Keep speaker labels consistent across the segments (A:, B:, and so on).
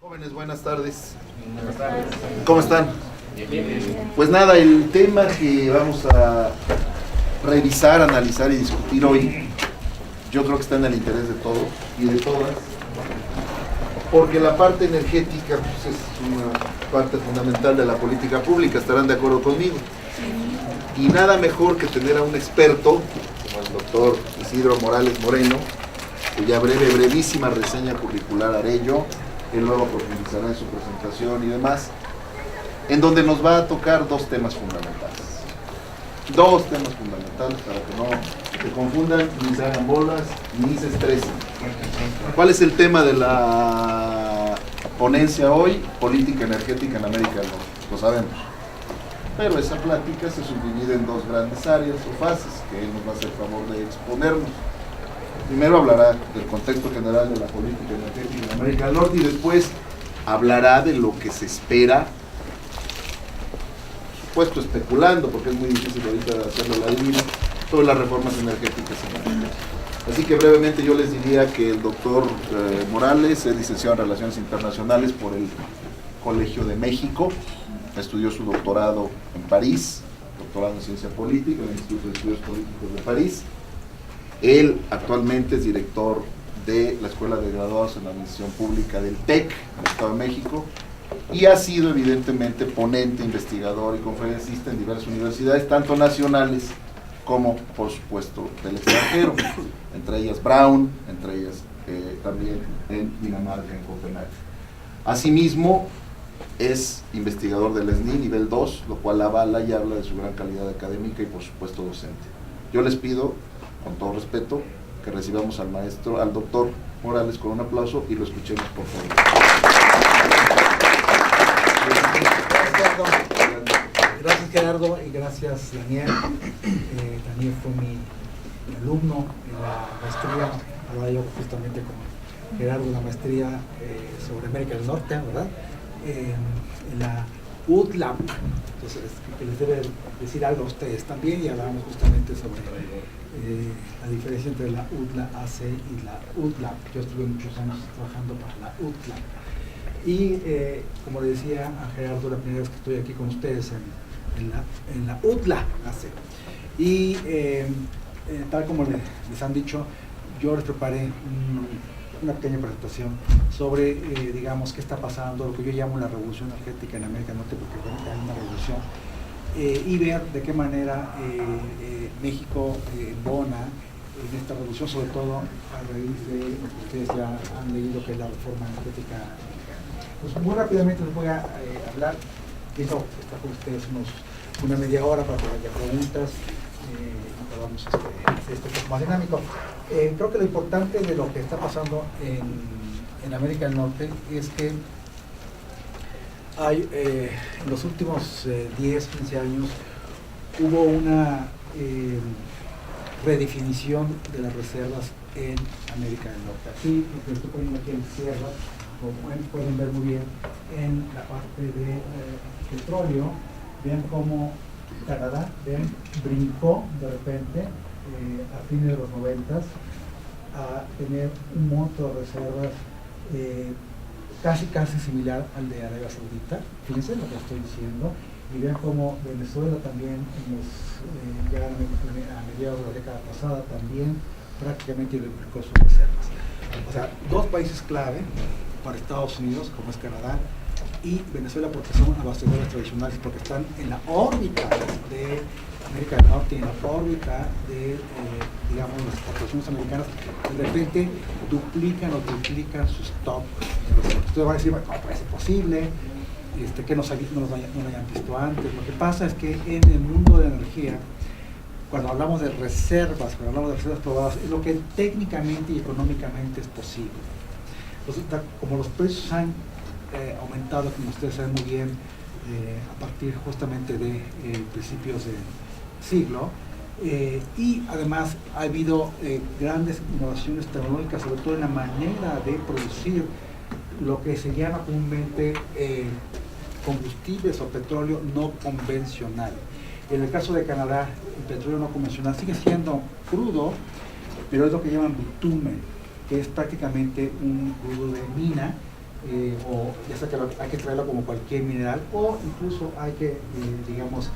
A: Jóvenes, buenas tardes. ¿Cómo están? Pues nada, el tema que vamos a revisar, analizar y discutir hoy, yo creo que está en el interés de todos y de todas, porque la parte energética pues, es una parte fundamental de la política pública, estarán de acuerdo conmigo. Y nada mejor que tener a un experto, como el doctor Isidro Morales Moreno, cuya brevísima reseña curricular haré yo. Él luego profundizará en su presentación y demás, en donde nos va a tocar dos temas fundamentales para que no se confundan, ni se hagan bolas, ni se estresen. ¿Cuál es el tema de la ponencia hoy? Política energética en América del Norte, lo sabemos. Pero esa plática se subdivide en dos grandes áreas o fases que él nos va a hacer favor de exponernos. Primero hablará del contexto general de la política energética en América del Norte y después hablará de lo que se espera, por supuesto especulando, porque es muy difícil ahorita hacerlo la divina, sobre las reformas energéticas en América. Así que brevemente yo les diría que el doctor Morales es licenciado en Relaciones Internacionales por el Colegio de México, estudió su doctorado en París, doctorado en Ciencia Política en el Instituto de Estudios Políticos de París. Él actualmente es director de la Escuela de Graduados en la Administración Pública del TEC, en el Estado de México, y ha sido evidentemente ponente, investigador y conferencista en diversas universidades, tanto nacionales como, por supuesto, del extranjero, entre ellas Brown, entre ellas también en Dinamarca, en Copenhague. Asimismo, es investigador del SNI nivel 2, lo cual avala y habla de su gran calidad académica y, por supuesto, docente. Yo les pido, con todo respeto, que recibamos al maestro, al doctor Morales con un aplauso y lo escuchemos, por favor.
B: Gracias, Gerardo, y gracias, Daniel. Daniel fue mi alumno en la maestría, hablaba yo justamente con Gerardo, la maestría sobre América del Norte, ¿verdad? En la UTLAP. Entonces, que les debe decir algo a ustedes también, y hablamos justamente sobre la diferencia entre la UTLA-AC y la UTLAP. Yo estuve muchos años trabajando para la UTLAP. Y como le decía a Gerardo, la primera vez que estoy aquí con ustedes en la UTLA-AC. Y tal como les han dicho, yo les preparé una pequeña presentación sobre, digamos, qué está pasando, lo que yo llamo la revolución energética en América del Norte, porque realmente hay una revolución, y ver de qué manera México embona en esta revolución, sobre todo a raíz de lo que ustedes ya han leído, que es la reforma energética mexicana. Pues muy rápidamente les voy a hablar, pienso estar con ustedes una media hora para que haya preguntas, vamos a hacer esto un poco más dinámico. Creo que lo importante de lo que está pasando en América del Norte es que hay, en los últimos 10, 15 años hubo una redefinición de las reservas en América del Norte. Aquí, lo que estoy poniendo aquí en tierra, como pueden ver muy bien, en la parte de petróleo, vean cómo Canadá, brincó de repente a fines de los 90 a tener un monto de reservas casi similar al de Arabia Saudita. Fíjense lo que estoy diciendo, y vean cómo Venezuela también ya a mediados de la década pasada también prácticamente duplicó sus reservas. O sea, dos países clave para Estados Unidos, como es Canadá y Venezuela, porque son abastecedores tradicionales, porque están en la órbita de América del Norte, en la órbita de, digamos, las exportaciones americanas. De repente duplican o triplican su stock. Ustedes van a decir, ¿cómo puede ser posible? Que no lo hayan visto antes. Lo que pasa es que en el mundo de la energía, cuando hablamos de reservas, probadas, es lo que técnicamente y económicamente es posible. Entonces, como los precios han aumentado, como ustedes saben muy bien, a partir justamente de principios del siglo, y además ha habido grandes innovaciones tecnológicas, sobre todo en la manera de producir lo que se llama comúnmente combustibles o petróleo no convencional. En el caso de Canadá, el petróleo no convencional sigue siendo crudo, pero es lo que llaman bitumen, que es prácticamente un crudo de mina, o ya sea que hay que extraerlo como cualquier mineral, o incluso hay que, digamos,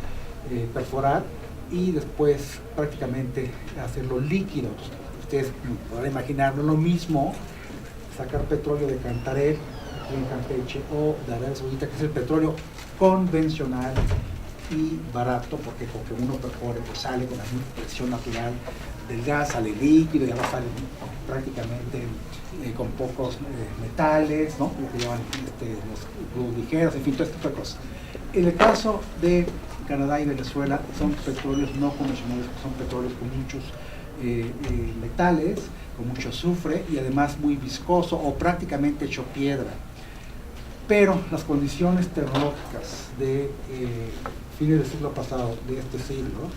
B: perforar y después prácticamente hacerlo líquido. Ustedes podrán imaginar, no es lo mismo sacar petróleo de Cantarell, aquí en Campeche, o de Arabia Saudita, que es el petróleo convencional y barato, porque uno perfore, pues sale con la misma presión natural del gas, sale líquido y ahora sale prácticamente con pocos metales, ¿no? Lo que llaman los globos ligeros, en fin, todo este tipo de cosas. En el caso de Canadá y Venezuela son petróleos no convencionales, son petróleos con muchos metales, con mucho azufre y además muy viscoso o prácticamente hecho piedra. Pero las condiciones tecnológicas de fines del siglo pasado, de este siglo,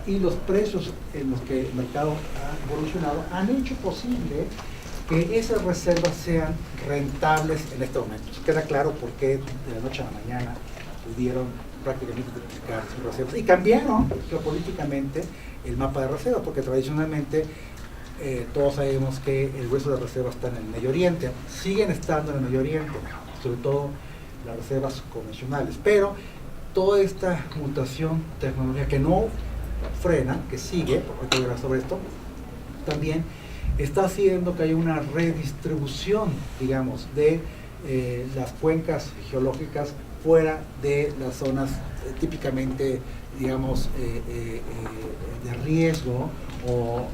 B: y los precios en los que el mercado ha evolucionado han hecho posible que esas reservas sean rentables en este momento. Queda claro por qué de la noche a la mañana pudieron prácticamente duplicar sus reservas y cambiaron geopolíticamente el mapa de reservas, porque tradicionalmente todos sabemos que el grueso de reservas está en el Medio Oriente, siguen estando en el Medio Oriente, sobre todo las reservas convencionales, pero toda esta mutación tecnológica que no frena, que sigue, porque voy a hablar sobre esto, también está haciendo que haya una redistribución, digamos, de las cuencas geológicas fuera de las zonas típicamente, digamos, de riesgo o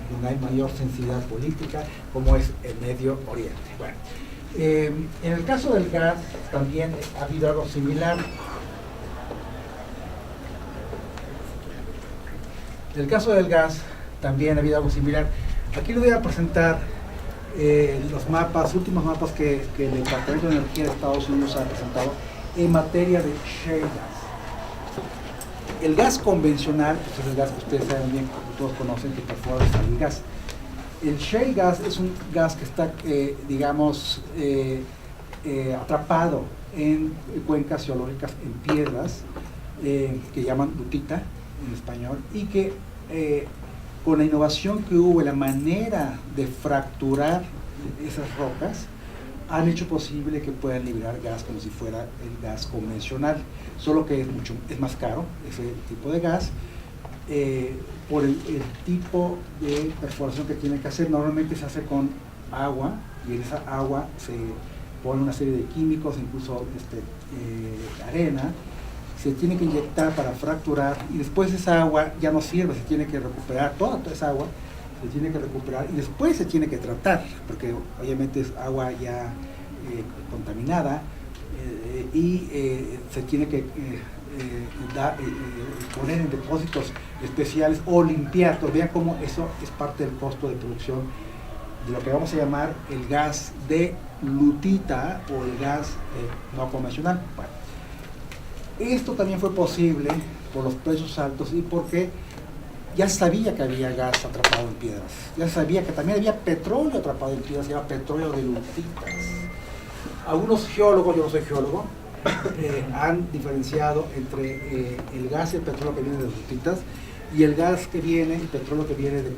B: donde hay mayor sensibilidad política, como es el Medio Oriente. Bueno, en el caso del gas también ha habido algo similar. En el caso del gas también ha habido algo similar. Aquí les voy a presentar los mapas, últimos mapas que el Departamento de Energía de Estados Unidos ha presentado en materia de shale gas. El gas convencional, pues es el gas que ustedes saben bien, que todos conocen, que perfora el gas. El shale gas es un gas que está, digamos, atrapado en cuencas geológicas, en piedras, que llaman lutita en español, y que con la innovación que hubo, la manera de fracturar esas rocas, han hecho posible que puedan liberar gas como si fuera el gas convencional, solo que es más caro ese tipo de gas, por el tipo de perforación que tiene que hacer. Normalmente se hace con agua, y en esa agua se pone una serie de químicos, incluso arena, se tiene que inyectar para fracturar, y después esa agua ya no sirve, se tiene que recuperar, toda esa agua se tiene que recuperar y después se tiene que tratar, porque obviamente es agua ya contaminada, y se tiene que poner en depósitos especiales o limpiar. Entonces, vean cómo eso es parte del costo de producción de lo que vamos a llamar el gas de lutita o el gas no convencional. Bueno, esto también fue posible por los precios altos y porque ya se sabía que había gas atrapado en piedras, ya se sabía que también había petróleo atrapado en piedras, se llama petróleo de lutitas. Algunos geólogos, yo no soy geólogo, han diferenciado entre el gas y el petróleo que viene de las lutitas y el gas que viene, el petróleo que viene de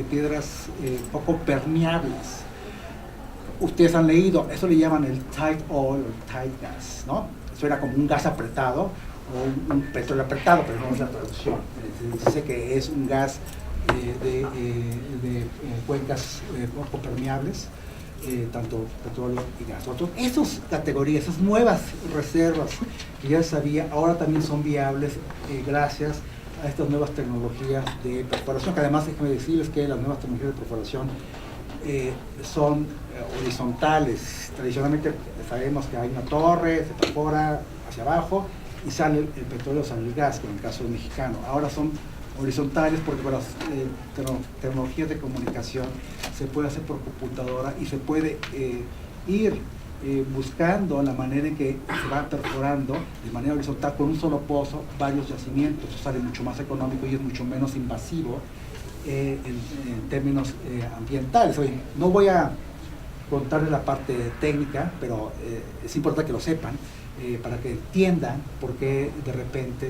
B: piedras poco permeables. Ustedes han leído, eso le llaman el tight oil o tight gas, ¿no? Suena como un gas apretado o un petróleo apretado, pero no es la traducción. Se dice que es un gas de cuencas poco permeables, tanto petróleo y gas. Esas categorías, esas nuevas reservas que ya sabía, ahora también son viables gracias a estas nuevas tecnologías de perforación, que además déjenme decirles que las nuevas tecnologías de perforación son horizontales. Tradicionalmente sabemos que hay una torre, se perfora hacia abajo y sale el petróleo, sale el gas, como en el caso del mexicano. Ahora son horizontales porque con las tecnologías de comunicación se puede hacer por computadora y se puede ir buscando la manera en que se va perforando de manera horizontal con un solo pozo varios yacimientos. Eso sale mucho más económico y es mucho menos invasivo en términos ambientales. Oye, no voy a contarles la parte técnica, pero es importante que lo sepan para que entiendan por qué de repente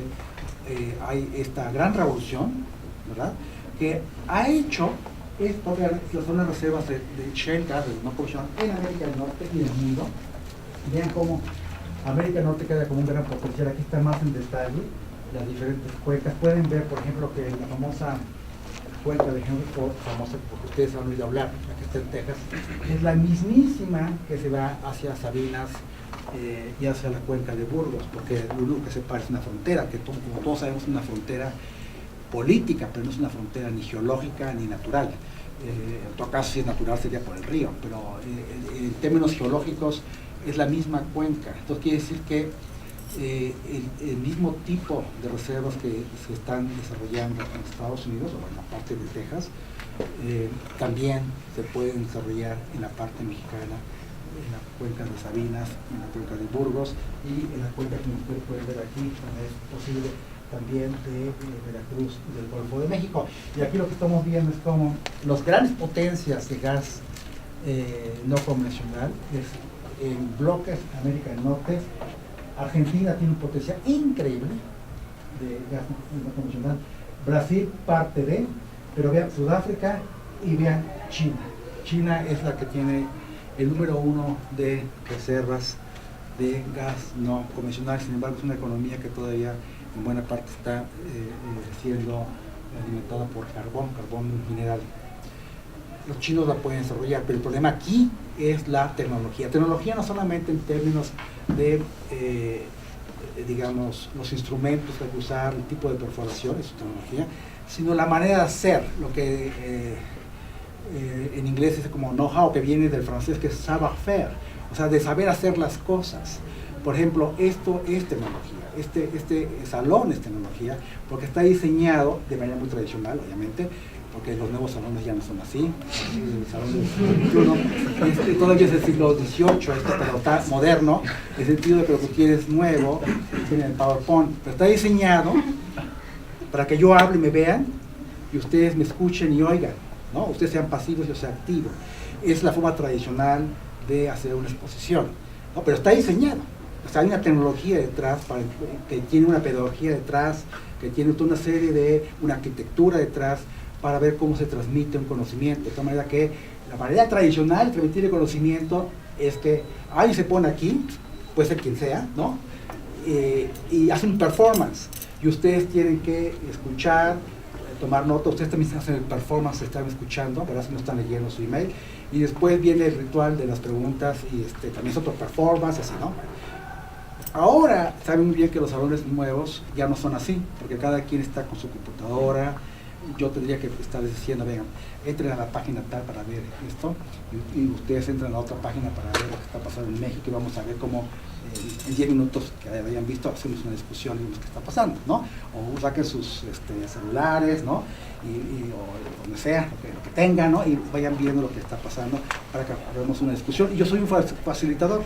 B: hay esta gran revolución, ¿verdad?, que ha hecho son las reservas de shale gas, no convencional, en América del Norte y del mundo. Vean cómo América del Norte queda como un gran potencial. Aquí está más en detalle las diferentes cuencas. Pueden ver, por ejemplo, que la famosa cuenca de Henry Ford, famosa porque ustedes han oído hablar, la que está en Texas, es la mismísima que se va hacia Sabinas y hacia la cuenca de Burgos, porque lo único que separa es una frontera, que como todos sabemos es una frontera política, pero no es una frontera ni geológica ni natural. En todo caso, si es natural sería por el río, pero en términos geológicos es la misma cuenca. Entonces quiere decir que el mismo tipo de reservas que se están desarrollando en Estados Unidos, o en la parte de Texas, también se pueden desarrollar en la parte mexicana, en la cuenca de Sabinas, en la cuenca de Burgos y en la cuenca que ustedes pueden ver aquí, también es posible también de Veracruz y del Golfo de México. Y aquí lo que estamos viendo es como las grandes potencias de gas no convencional, es en bloques América del Norte. Argentina tiene un potencial increíble de gas no convencional, Brasil parte de, pero vean Sudáfrica y vean China. China es la que tiene el número 1 de reservas de gas no convencional. Sin embargo, es una economía que todavía en buena parte está siendo alimentada por carbón mineral. Los chinos la pueden desarrollar, pero el problema aquí es la tecnología. Tecnología no solamente en términos de, digamos, los instrumentos que hay que usar, el tipo de perforación, es tecnología, sino la manera de hacer, lo que en inglés es como know-how, que viene del francés, que es savoir-faire, o sea, de saber hacer las cosas. Por ejemplo, esto es tecnología, este salón es tecnología, porque está diseñado de manera muy tradicional, obviamente, porque los nuevos salones ya no son así. El salón del XXI, todavía es del siglo XVIII, pero está moderno, en el sentido de que lo que quieres nuevo, tiene el PowerPoint, pero está diseñado para que yo hable y me vean, y ustedes me escuchen y oigan, ¿no? Ustedes sean pasivos y yo sea activo. Es la forma tradicional de hacer una exposición, ¿no? Pero está diseñado. O sea, hay una tecnología detrás, que tiene una pedagogía detrás, que tiene toda una serie de, una arquitectura detrás, para ver cómo se transmite un conocimiento. De tal manera que la manera tradicional de transmitir el conocimiento es que alguien se pone aquí, puede ser quien sea, ¿no? Y hace un performance, y ustedes tienen que escuchar, tomar nota. Ustedes también hacen el performance, están escuchando, ¿verdad? Si no están leyendo su email, y después viene el ritual de las preguntas, y también es otro performance, así, ¿no? Ahora saben muy bien que los salones nuevos ya no son así, porque cada quien está con su computadora. Yo tendría que estarles diciendo, vengan, entren a la página tal para ver esto, y ustedes entran a la otra página para ver lo que está pasando en México, y vamos a ver cómo en 10 minutos que hayan visto hacemos una discusión y vemos qué está pasando, ¿no? O saquen sus celulares, ¿no? O donde sea, lo que tengan, ¿no? Y vayan viendo lo que está pasando para que hagamos una discusión. Y yo soy un facilitador,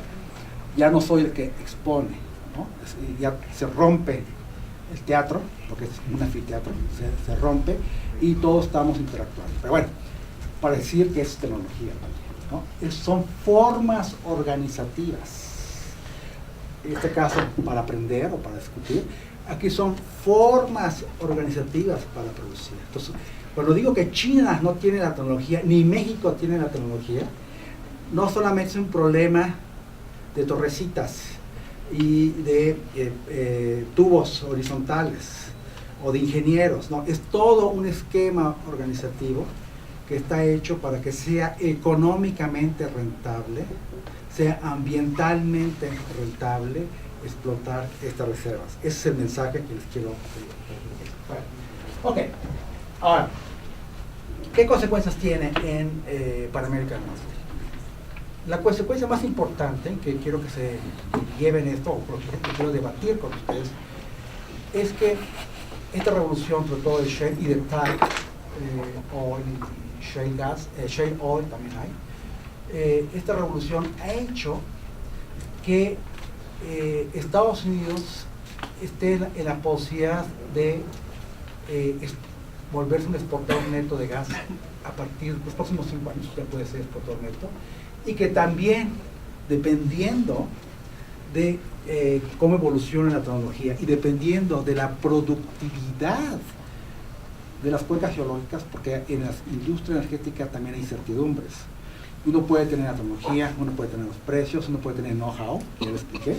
B: ya no soy el que expone, ¿no? Ya se rompe el teatro, porque es un anfiteatro, se rompe y todos estamos interactuando. Pero bueno, para decir que es tecnología, ¿no? Son formas organizativas. En este caso, para aprender o para discutir, aquí son formas organizativas para producir. Entonces, cuando digo que China no tiene la tecnología, ni México tiene la tecnología, no solamente es un problema de torrecitas y de tubos horizontales o de ingenieros, ¿no? Es todo un esquema organizativo que está hecho para que sea económicamente rentable, sea ambientalmente rentable explotar estas reservas. Ese es el mensaje que les quiero dar. Ok, ahora, ¿qué consecuencias tiene para América del Norte? La consecuencia más importante, que quiero que se lleven esto, o que quiero debatir con ustedes, es que esta revolución, sobre todo el shale y de tal, o el shale gas, shale oil también hay, esta revolución ha hecho que Estados Unidos esté en la posibilidad de volverse un exportador neto de gas a partir de los próximos 5 años, ya puede ser exportador neto, y que también, dependiendo de cómo evoluciona la tecnología y dependiendo de la productividad de las cuencas geológicas, porque en la industria energética también hay incertidumbres. Uno puede tener la tecnología, uno puede tener los precios, uno puede tener know-how, que ya lo expliqué.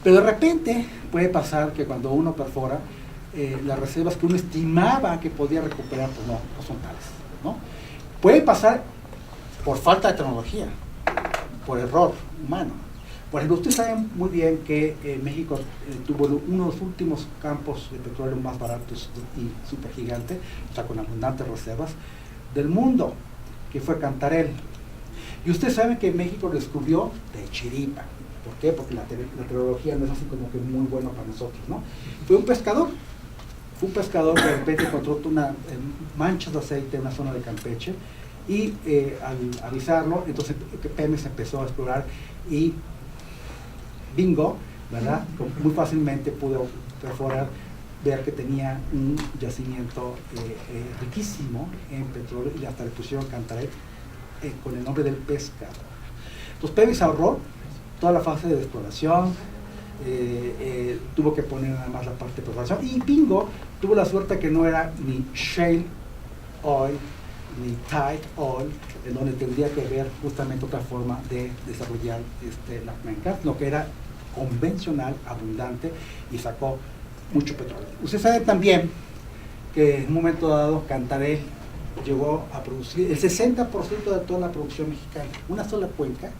B: Pero de repente puede pasar que cuando uno perfora, las reservas que uno estimaba que podía recuperar, pues no son tales, ¿no? Puede pasar por falta de tecnología, por error humano. Por ejemplo, ustedes saben muy bien que México tuvo uno de los últimos campos de petróleo más baratos y supergigante, o sea, con abundantes reservas, del mundo, que fue Cantarell. Y ustedes saben que México lo descubrió de chiripa. ¿Por qué? Porque la tecnología no es así como que muy buena para nosotros, ¿no? Fue un pescador que de repente encontró manchas de aceite en una zona de Campeche, y al avisarlo, entonces Pemex empezó a explorar y bingo, ¿verdad? Muy fácilmente pudo perforar, ver que tenía un yacimiento riquísimo en petróleo, y hasta le pusieron Cantarell con el nombre del pescado. Entonces Pemex ahorró toda la fase de exploración, tuvo que poner nada más la parte de perforación, y bingo, tuvo la suerte que no era ni shale oil ni tight oil, en donde tendría que ver justamente otra forma de desarrollar la cuenca, lo que era convencional, abundante, y sacó mucho petróleo. Usted sabe también que en un momento dado Cantarell llegó a producir el 60% de toda la producción mexicana, una sola cuenca,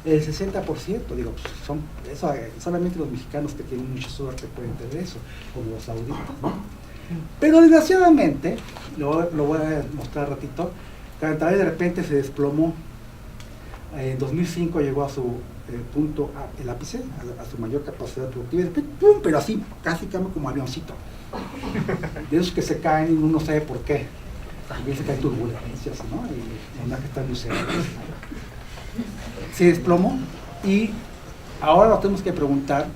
B: el 60%, digo, solamente los mexicanos que tienen mucha suerte pueden tener eso, como los sauditas, ¿no? Pero desgraciadamente, lo voy a mostrar ratito, Cantarell de repente se desplomó. En 2005 llegó a su punto, el ápice, a su mayor capacidad productiva, y después, ¡pum!, pero así, casi como avioncito. De esos que se caen y uno no sabe por qué. También se caen turbulencias, ¿no? Y la que está muy seria. Se desplomó, y ahora nos tenemos que preguntar,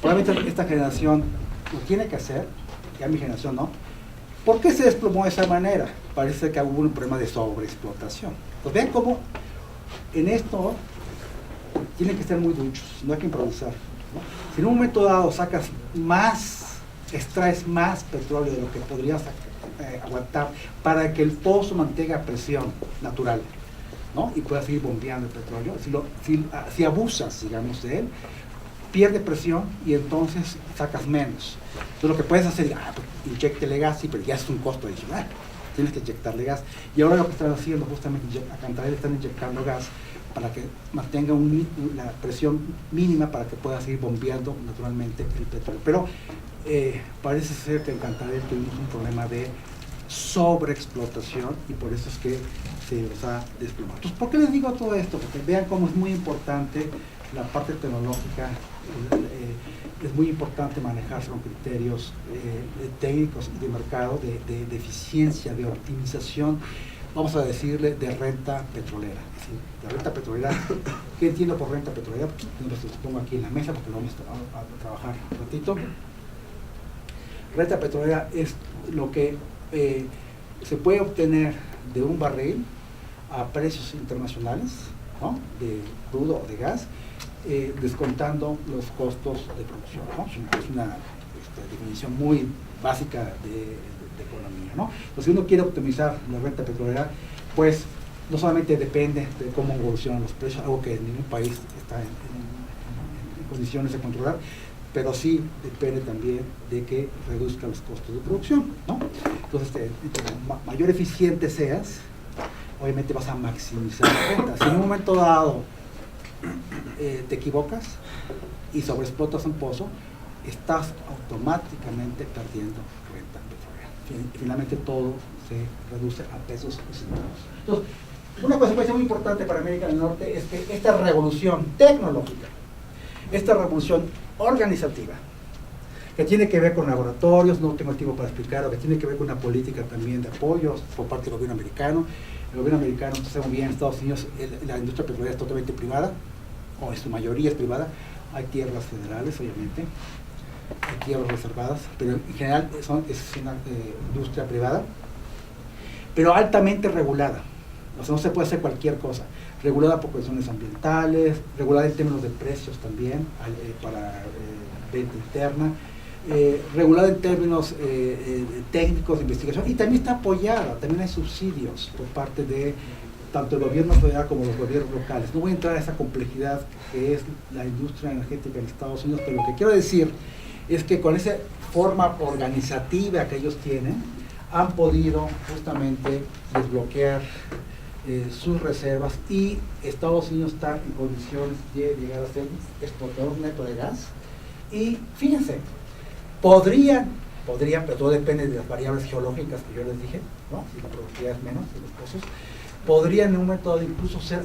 B: probablemente esta generación lo tiene que hacer, ya mi generación no, ¿por qué se desplomó de esa manera? Parece que hubo un problema de sobreexplotación. Pues vean cómo en esto tienen que ser muy duchos, no hay que improvisar, ¿no? Si en un momento dado extraes más petróleo de lo que podrías aguantar para que el pozo mantenga presión natural, ¿no? Y pueda seguir bombeando el petróleo, si abusas, digamos, de él, pierde presión y entonces sacas menos. Entonces lo que puedes hacer es, pues, inyéctele gas, sí, pero ya es un costo adicional, tienes que inyectarle gas. Y ahora lo que están haciendo justamente, a Cantarell están inyectando gas para que mantenga la presión mínima para que pueda seguir bombeando naturalmente el petróleo. Pero parece ser que en Cantarell tuvimos un problema de sobreexplotación, y por eso es que se los ha desplomado. Entonces, ¿por qué les digo todo esto? Porque vean cómo es muy importante la parte tecnológica, es muy importante manejarse con criterios técnicos y de mercado, de eficiencia, de optimización, vamos a decirle, de renta petrolera. Es decir, de renta petrolera, ¿qué entiendo por renta petrolera? Los pongo aquí en la mesa porque lo vamos a trabajar un ratito. Renta petrolera es lo que se puede obtener de un barril a precios internacionales, ¿no?, de crudo o de gas, descontando los costos de producción, ¿no? Es una definición muy básica de economía, ¿no? Entonces, si uno quiere optimizar la renta petrolera, pues no solamente depende de cómo evolucionan los precios, algo que ningún país está en condiciones de controlar, pero sí depende también de que reduzca los costos de producción, ¿no? Entonces, entre mayor eficiente seas, obviamente vas a maximizar la renta. Si en un momento dado te equivocas y sobreexplotas un pozo, estás automáticamente perdiendo renta petrolera. Finalmente todo se reduce a pesos y centavos. Entonces, una consecuencia muy importante para América del Norte es que esta revolución tecnológica, esta revolución organizativa, que tiene que ver con laboratorios, no tengo tiempo para explicarlo, que tiene que ver con una política también de apoyos por parte del gobierno americano. El gobierno americano, entonces, muy bien, en Estados Unidos la industria petrolera es totalmente privada, o en su mayoría es privada. Hay tierras federales, obviamente, hay tierras reservadas, pero en general es una industria privada, pero altamente regulada. O sea, no se puede hacer cualquier cosa. Regulada por cuestiones ambientales, regulada en términos de precios también, para venta interna, regulada en términos técnicos de investigación, y también está apoyada, también hay subsidios por parte de tanto el gobierno federal como los gobiernos locales. No voy a entrar a esa complejidad que es la industria energética en Estados Unidos, pero lo que quiero decir es que con esa forma organizativa que ellos tienen, han podido justamente desbloquear sus reservas, y Estados Unidos está en condiciones de llegar a ser exportador neto de gas. Y fíjense, podrían, pero todo depende de las variables geológicas que yo les dije, ¿no? Si la productividad es menos de los pozos, podrían en un momento dado incluso ser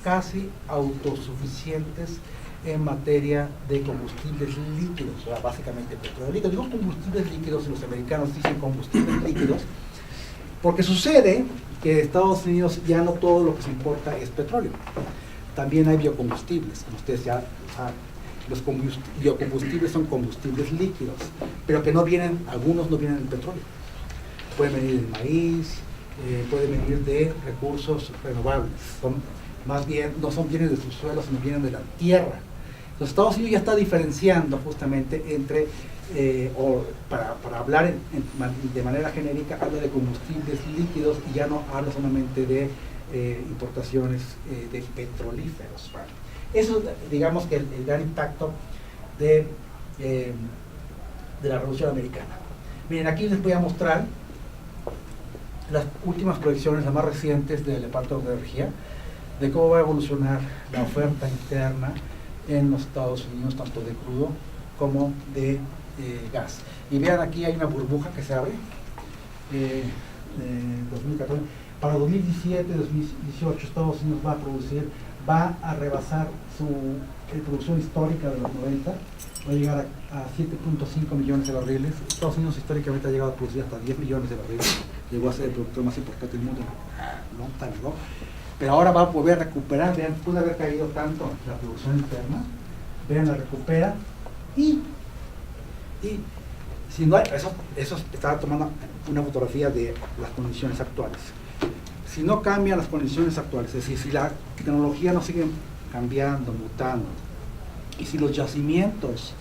B: casi autosuficientes en materia de combustibles líquidos, o sea, básicamente petróleo líquido. Digo combustibles líquidos, y los americanos dicen combustibles líquidos, porque sucede que en Estados Unidos ya no todo lo que se importa es petróleo. También hay biocombustibles, como ustedes ya saben. Los biocombustibles son combustibles líquidos, pero que no vienen, algunos no vienen del petróleo. Pueden venir del maíz, pueden venir de recursos renovables. Son, más bien, no son bienes de subsuelo, sino vienen de la tierra. Los Estados Unidos ya está diferenciando justamente entre, para hablar de manera genérica, habla de combustibles líquidos y ya no habla solamente de importaciones de petrolíferos. Eso, digamos que el gran impacto de la Revolución Americana. Miren, aquí les voy a mostrar las últimas proyecciones, las más recientes del Departamento de Energía, de cómo va a evolucionar la oferta interna en los Estados Unidos, tanto de crudo como de gas. Y vean, aquí hay una burbuja que se abre, 2014. Para 2017-2018 Estados Unidos va a rebasar su producción histórica de los 90, va a llegar a 7.5 millones de barriles. Estados Unidos históricamente ha llegado a producir hasta 10 millones de barriles, llegó a ser el productor más importante del mundo, no tardó. Pero ahora va a volver a recuperar, vean, pudo haber caído tanto la producción interna, vean, la recupera, y si no hay, eso estaba tomando una fotografía de las condiciones actuales. Si no cambian las condiciones actuales, es decir, si la tecnología no sigue cambiando, mutando, y si los yacimientos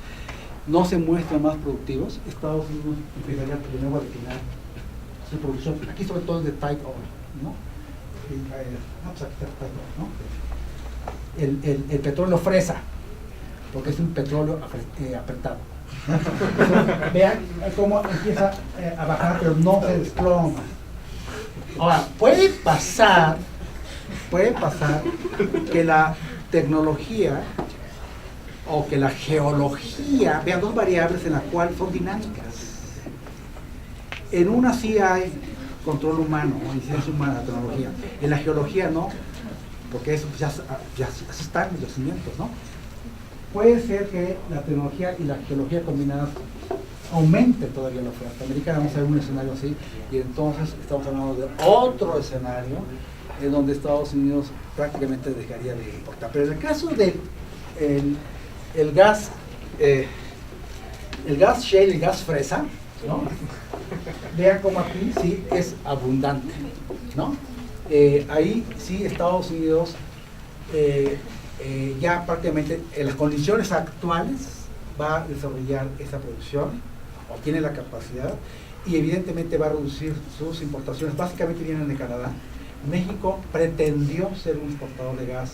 B: no se muestran más productivos, Estados Unidos empezaría de nuevo a declinar su producción. Aquí sobre todo es de tight oil, ¿no? Pues aquí está tight oil, ¿no? El petróleo fresa, porque es un petróleo apretado. Vean cómo empieza a bajar, pero no se desploma. Ahora, puede pasar que la tecnología o que la geología, vean, dos variables en las cuales son dinámicas. En una sí hay control humano o incidencia humana, la tecnología. En la geología no, porque eso ya están los yacimientos, ¿no? Puede ser que la tecnología y la geología combinadas aumente todavía la oferta americana. Vamos a ver un escenario así, y entonces estamos hablando de otro escenario en donde Estados Unidos prácticamente dejaría de importar. Pero en el caso de el gas shale, el gas fresa, ¿no? Vean cómo aquí sí es abundante, ¿no? Ahí sí Estados Unidos ya prácticamente en las condiciones actuales va a desarrollar esa producción, o tiene la capacidad, y evidentemente va a reducir sus importaciones. Básicamente vienen de Canadá. México pretendió ser un exportador de gas.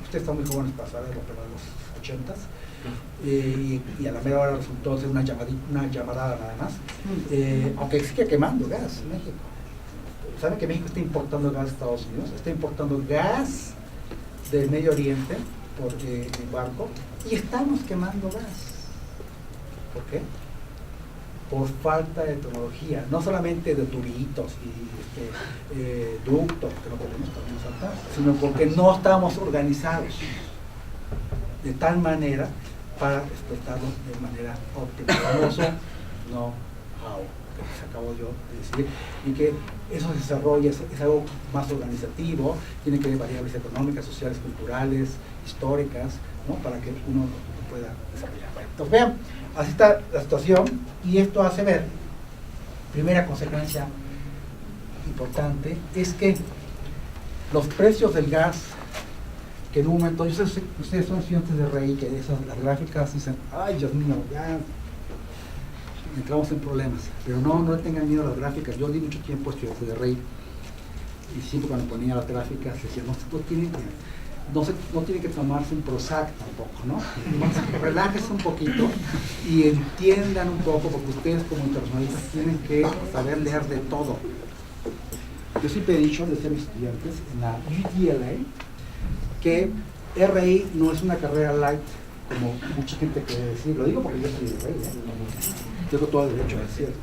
B: Ustedes están muy jóvenes para saberlo, pero en los 80s, y a la mera hora resultó ser una llamarada nada más, aunque sigue quemando gas en México. ¿Saben que México está importando gas a Estados Unidos? Está importando gas del Medio Oriente por barco, y estamos quemando gas. ¿Por qué? Por falta de tecnología, no solamente de tubitos y ductos que no podemos saltar, sino porque no estamos organizados de tal manera para explotarlos de manera óptima. Famoso know-how que les acabo yo de decir, y que eso se desarrolla, es algo más organizativo, tiene que haber variables económicas, sociales, culturales, históricas, ¿no? Para que uno lo pueda desarrollar. Bueno, entonces vean, así está la situación, y esto hace ver, primera consecuencia importante, es que los precios del gas, que en un momento, yo sé, ustedes son estudiantes de REI, que esas, las gráficas dicen, ay Dios mío, ya entramos en problemas. Pero no tengan miedo a las gráficas. Yo di mucho tiempo estudiante de Rey y siempre cuando ponía las gráficas decía, no tiene que tomarse un Prozac tampoco, ¿no? Relájese un poquito y entiendan un poco, porque ustedes como internacionalistas tienen que saber leer de todo. Yo siempre he dicho, desde mis estudiantes, en la UDLA, que RI no es una carrera light, como mucha gente quiere decir. Lo digo porque yo soy de RI, tengo todo el derecho a decirlo.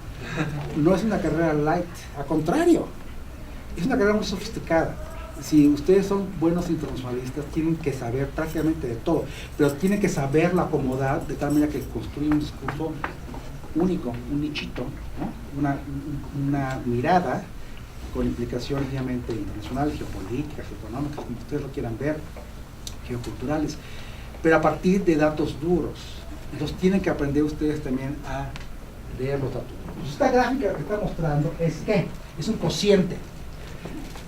B: No es una carrera light, al contrario, es una carrera muy sofisticada. Si ustedes son buenos internacionalistas, tienen que saber prácticamente de todo, pero tienen que saberlo acomodar de tal manera que construyan un discurso único, un nichito, ¿no? Una mirada con implicaciones obviamente internacionales, geopolíticas, económicas, como ustedes lo quieran ver, geoculturales, pero a partir de datos duros. Entonces tienen que aprender ustedes también a leer los datos duros. Esta gráfica que está mostrando es ¿qué? Es un cociente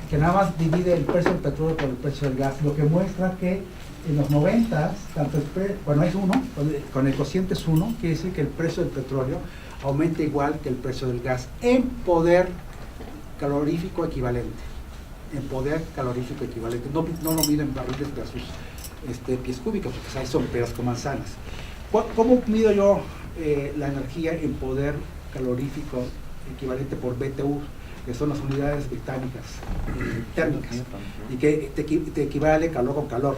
B: que nada más divide el precio del petróleo por el precio del gas, lo que muestra que en los 90, tanto bueno, es 1, con el cociente es 1, quiere decir que el precio del petróleo aumenta igual que el precio del gas en poder calorífico equivalente. En poder calorífico equivalente. No lo miden en barriles versus pies cúbicos, porque ahí son peras con manzanas. ¿Cómo mido yo la energía en poder calorífico equivalente por BTU? Que son las unidades británicas térmicas, y que te equivale calor con calor.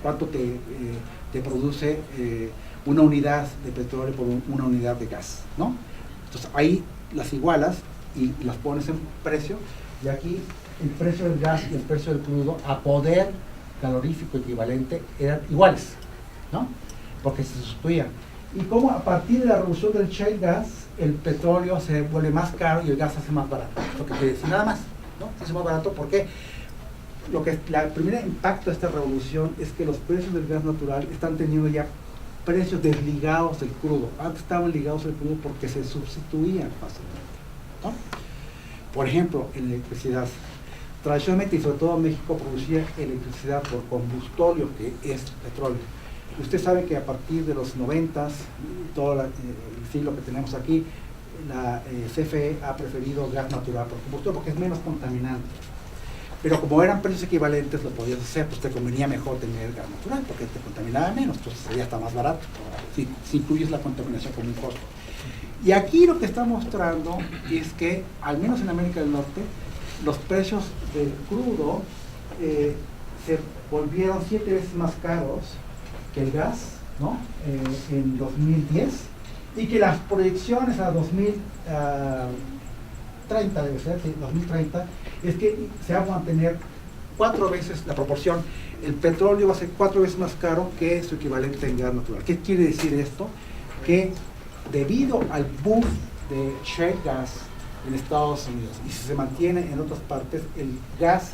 B: ¿Cuánto te produce una unidad de petróleo por una unidad de gas? ¿No? Entonces ahí las igualas y las pones en precio, y aquí el precio del gas y el precio del crudo a poder calorífico equivalente eran iguales, ¿no? Porque se sustituían. Y como a partir de la revolución del shale gas, el petróleo se vuelve más caro y el gas se hace más barato. Lo que quiere decir nada más, ¿no? Se hace más barato porque el primer impacto de esta revolución es que los precios del gas natural están teniendo ya precios desligados del crudo. Antes estaban ligados al crudo porque se sustituían fácilmente, ¿no? Por ejemplo, en electricidad. Tradicionalmente, y sobre todo México, producía electricidad por combustóleo, que es petróleo. Usted sabe que a partir de los 90, todo el siglo que tenemos aquí, la CFE ha preferido gas natural por combustible porque es menos contaminante. Pero como eran precios equivalentes, lo podías hacer, pues te convenía mejor tener gas natural porque te contaminaba menos, entonces sería hasta más barato, si incluyes la contaminación como un costo. Y aquí lo que está mostrando es que, al menos en América del Norte, los precios del crudo se volvieron 7 veces más caros que el gas, ¿no? En 2010, y que las proyecciones a 2030, debe ser, 2030, es que se va a mantener 4 veces la proporción. El petróleo va a ser 4 veces más caro que su equivalente en gas natural. ¿Qué quiere decir esto? Que debido al boom de shale gas en Estados Unidos, y si se mantiene en otras partes, el gas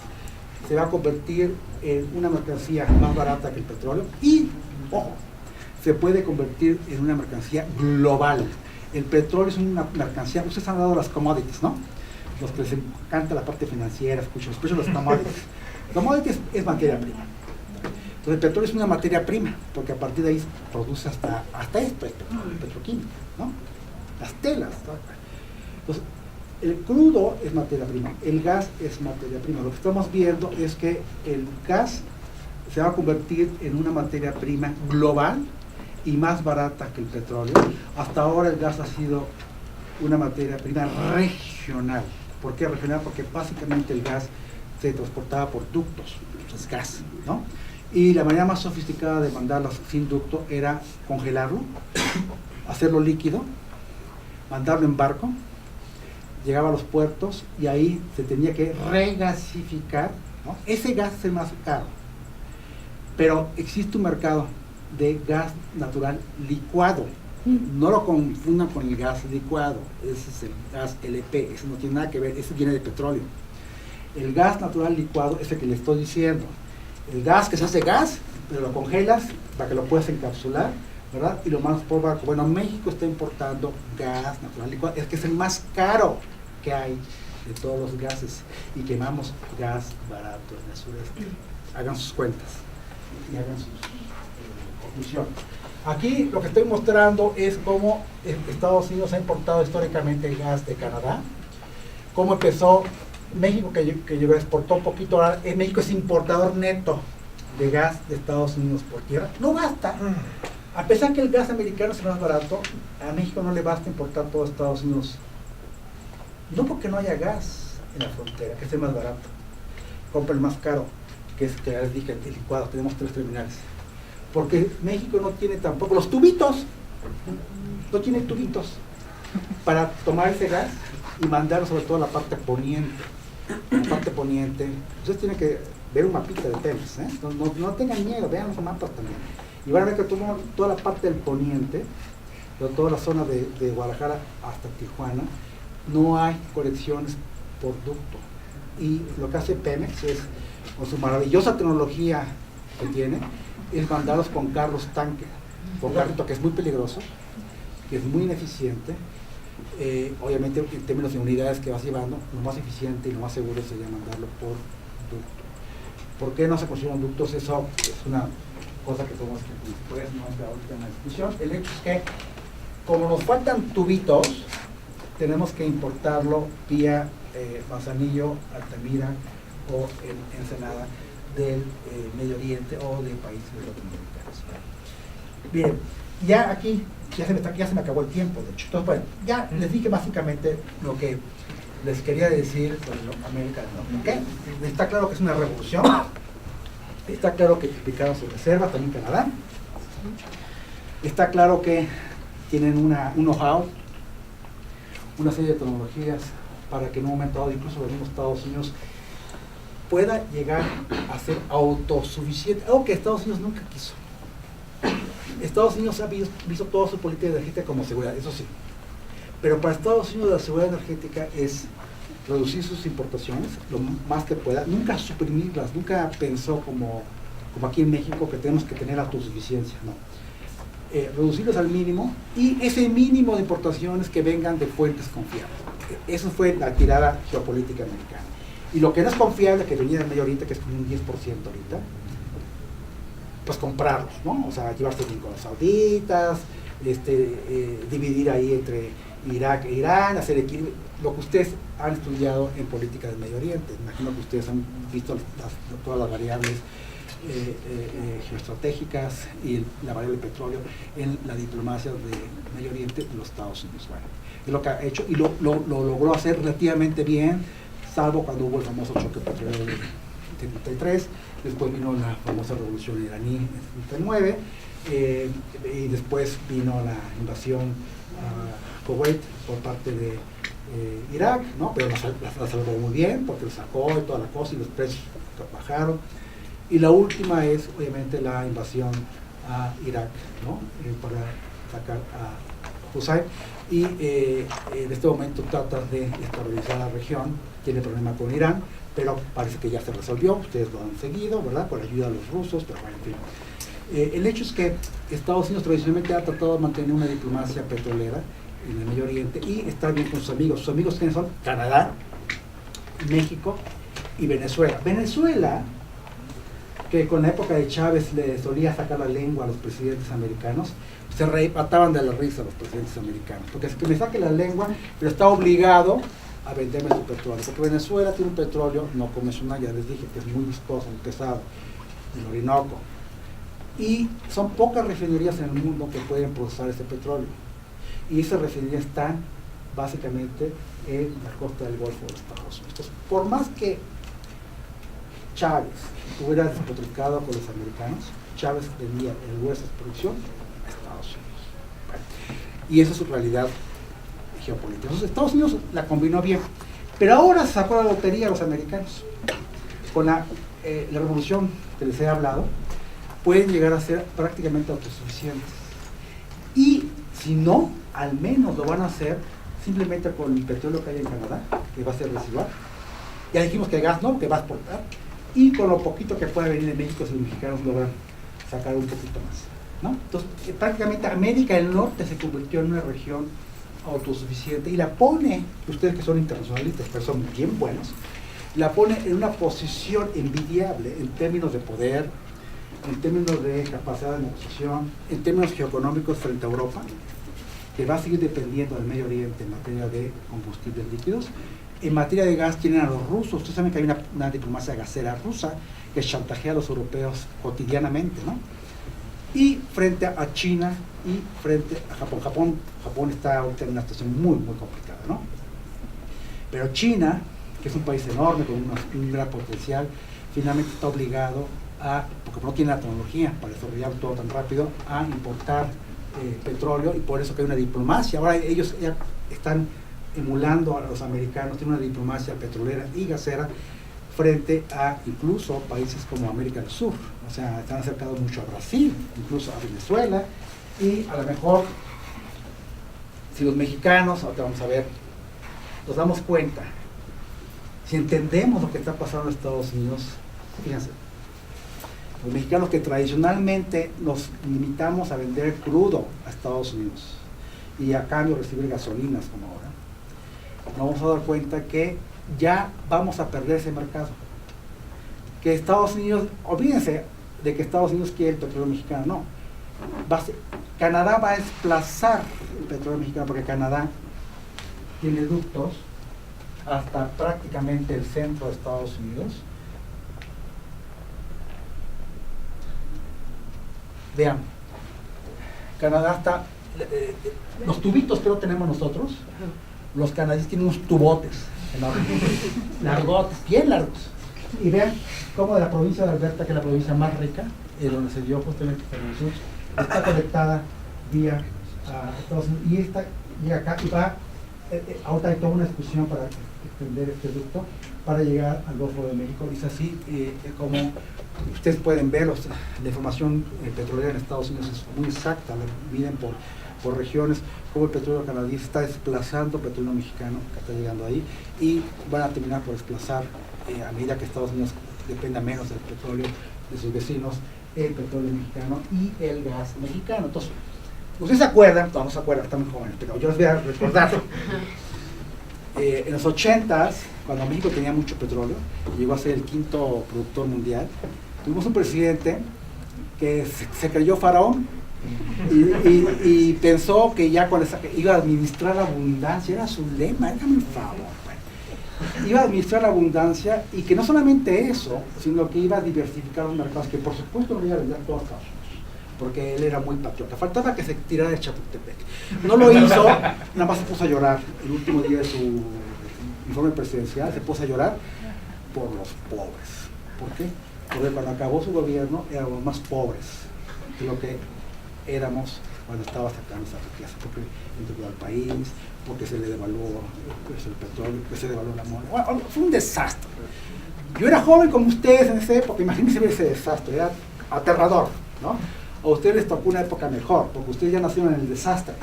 B: se va a convertir en una mercancía más barata que el petróleo y, ojo, se puede convertir en una mercancía global. El petróleo es una mercancía, ustedes han dado las commodities, ¿no? Los que les encanta la parte financiera, escuchen, los precios de las commodities. Commodities es materia prima. Entonces el petróleo es una materia prima, porque a partir de ahí produce hasta esto, el petroquímico, ¿no? Las telas, ¿no? Entonces, el crudo es materia prima, el gas es materia prima. Lo que estamos viendo es que el gas se va a convertir en una materia prima global y más barata que el petróleo. Hasta ahora el gas ha sido una materia prima regional. ¿Por qué regional? Porque básicamente el gas se transportaba por ductos, es gas, ¿no? Y la manera más sofisticada de mandarlo sin ducto era congelarlo, hacerlo líquido, mandarlo en barco, llegaba a los puertos y ahí se tenía que regasificar, ¿no? Ese gas es el más caro, pero existe un mercado de gas natural licuado. No lo confundan con el gas licuado, ese es el gas LP, ese no tiene nada que ver, ese viene de petróleo. El gas natural licuado es el que le estoy diciendo. El gas que se hace gas, pero lo congelas para que lo puedas encapsular, ¿verdad? Y lo más por barco. Bueno, México está importando gas natural licuado, es que es el más caro que hay de todos los gases, y quemamos gas barato en el sureste. Hagan sus cuentas y hagan sus conclusiones. Aquí lo que estoy mostrando es cómo Estados Unidos ha importado históricamente el gas de Canadá, cómo empezó México, que llegó, exportó un poquito, ahora México es importador neto de gas de Estados Unidos por tierra. No basta. A pesar que el gas americano es más barato, a México no le basta importar todo Estados Unidos. No porque no haya gas en la frontera, que esté más barato. Compra el más caro, que es, que ya les dije, el licuado. Tenemos 3 terminales. Porque México no tiene tampoco los tubitos. No tiene tubitos para tomar ese gas y mandarlo sobre todo a la parte poniente. La parte poniente. Ustedes tienen que ver un mapita de Pemex, ¿eh? No tengan miedo, vean los mapas también. Y van a ver que toda la parte del poniente, toda la zona de Guadalajara hasta Tijuana, no hay conexiones por ducto. Y lo que hace Pemex es, con su maravillosa tecnología que tiene, es mandarlos con carros tanque, con carrito, que es muy peligroso, que es muy ineficiente. Obviamente en términos de unidades que vas llevando, lo más eficiente y lo más seguro sería mandarlo por ducto. ¿Por qué no se construyen ductos? Eso es una cosa que tenemos que después, no es ahorita en la discusión. El hecho es que, como nos faltan tubitos, tenemos que importarlo vía Manzanillo, Altamira o Ensenada del Medio Oriente o de países latinoamericanos. Bien, ya aquí ya se me acabó el tiempo, de hecho. Entonces, bueno, ya les dije básicamente lo que les quería decir sobre América del Norte. ¿Okay? Está claro que es una revolución. Está claro que explicaron sus reservas, también Canadá. Está claro que tienen un know-how, una serie de tecnologías para que en un momento dado, incluso los mismos Estados Unidos, pueda llegar a ser autosuficiente, algo que Estados Unidos nunca quiso. Estados Unidos ha visto toda su política energética como seguridad, eso sí. Pero para Estados Unidos la seguridad energética es reducir sus importaciones lo más que pueda, nunca suprimirlas, nunca pensó como aquí en México que tenemos que tener autosuficiencia, no. Reducirlas al mínimo y ese mínimo de importaciones que vengan de fuentes confiables. Eso fue la tirada geopolítica americana. Y lo que no es confiable, que venía del Medio Oriente, que es como un 10% ahorita, pues comprarlos, ¿no? O sea, llevarse bien con los sauditas, dividir ahí entre Irak e Irán, hacer equilibrio, lo que ustedes han estudiado en política del Medio Oriente. Imagino que ustedes han visto todas las variables geoestratégicas y la variable petróleo en la diplomacia del Medio Oriente de los Estados Unidos. Bueno, es lo que ha hecho y lo logró hacer relativamente bien, salvo cuando hubo el famoso choque petrolero de 73, después vino la famosa revolución iraní en 79, y después vino la invasión a Kuwait por parte de Irak, ¿no? Pero la salvó muy bien porque lo sacó y toda la cosa y los precios bajaron. Y la última es obviamente la invasión a Irak, ¿no? Para sacar a Hussein. Y en este momento trata de estabilizar la región, tiene problema con Irán, pero parece que ya se resolvió, ustedes lo han seguido, ¿verdad? Con la ayuda de los rusos, pero bueno, en fin. El hecho es que Estados Unidos tradicionalmente ha tratado de mantener una diplomacia petrolera en el Medio Oriente y estar bien con sus amigos. Sus amigos, ¿quiénes son? Canadá, México y Venezuela. Venezuela, que con la época de Chávez le solía sacar la lengua a los presidentes americanos, se mataban de la risa a los presidentes americanos, porque es que me saque la lengua, pero está obligado a venderme su petróleo, porque Venezuela tiene un petróleo no convencional, ya les dije que es muy viscoso, muy pesado, el Orinoco, y son pocas refinerías en el mundo que pueden procesar ese petróleo, y esas refinerías están básicamente en la costa del Golfo de Estados Unidos. Entonces, por más que Chávez hubiera despotricado con los americanos, Chávez tenía el hueso de producción a Estados Unidos. Bueno, y esa es su realidad geopolítica. Entonces, Estados Unidos la combinó bien, pero ahora se sacó la lotería a los americanos. Con la revolución que les he hablado, pueden llegar a ser prácticamente autosuficientes. Y si no, al menos lo van a hacer simplemente con el petróleo que hay en Canadá, que va a ser residual. Ya dijimos que el gas no, que va a exportar. Y con lo poquito que pueda venir de México, si los mexicanos logran sacar un poquito más, ¿no? Entonces, prácticamente América del Norte se convirtió en una región autosuficiente y la pone, ustedes que son internacionalistas, pero son bien buenos, la pone en una posición envidiable en términos de poder, en términos de capacidad de negociación, en términos geoeconómicos frente a Europa, que va a seguir dependiendo del Medio Oriente en materia de combustibles líquidos. En materia de gas tienen a los rusos. Ustedes saben que hay una diplomacia gasera rusa que chantajea a los europeos cotidianamente, ¿no? Y frente a China y frente a Japón. Japón está ahorita en una situación muy, muy complicada, ¿no? Pero China, que es un país enorme con un gran potencial, finalmente está obligado a, porque no tiene la tecnología para desarrollar todo tan rápido, a importar petróleo, y por eso que hay una diplomacia. Ahora ellos ya están emulando a los americanos, tienen una diplomacia petrolera y gasera frente a incluso países como América del Sur. O sea, están acercados mucho a Brasil, incluso a Venezuela, y a lo mejor si los mexicanos, ahora vamos a ver, nos damos cuenta, si entendemos lo que está pasando en Estados Unidos, fíjense, los mexicanos que tradicionalmente nos limitamos a vender crudo a Estados Unidos y a cambio recibir gasolinas como ahora, nos vamos a dar cuenta que ya vamos a perder ese mercado. Que Estados Unidos, olvídense de que Estados Unidos quiere el petróleo mexicano, no. Canadá va a desplazar el petróleo mexicano porque Canadá tiene ductos hasta prácticamente el centro de Estados Unidos. Vean, Canadá está, los tubitos que no tenemos nosotros, los canadienses tienen unos tubotes enormes, largotes, bien largos. Y vean cómo de la provincia de Alberta, que es la provincia más rica, donde se dio justamente el sur, está conectada vía Estados Unidos, y esta llega acá y va, ahorita hay toda una discusión para extender este ducto para llegar al Golfo de México. Y es así como ustedes pueden ver, la información petrolera en Estados Unidos es muy exacta, miden por regiones, cómo el petróleo canadiense está desplazando petróleo mexicano que está llegando ahí, y van a terminar por desplazar, a medida que Estados Unidos dependa menos del petróleo de sus vecinos, el petróleo mexicano y el gas mexicano. Entonces, ustedes se acuerdan, no se acuerdan, están muy jóvenes, pero yo les voy a recordar. En los 80s, cuando México tenía mucho petróleo, llegó a ser el quinto productor mundial, tuvimos un presidente que se creyó faraón y pensó que ya cuando iba a administrar la abundancia, era su lema, era un favor. Iba a administrar la abundancia, y que no solamente eso, sino que iba a diversificar los mercados, que por supuesto no iba a vender todos los Estados Unidos, porque él era muy patriota. Faltaba que se tirara de Chapultepec. No lo hizo, nada más se puso a llorar. El último día de su informe presidencial se puso a llorar por los pobres. ¿Por qué? Porque cuando acabó su gobierno éramos más pobres de lo que éramos cuando estaba sacando esa riqueza, porque entró al país, porque se le devaluó el petróleo, que se devaluó la moneda. Bueno, fue un desastre. Yo era joven como ustedes en esa época, imagínense ver ese desastre, era aterrador, ¿no? A ustedes les tocó una época mejor, porque ustedes ya nacieron en el desastre.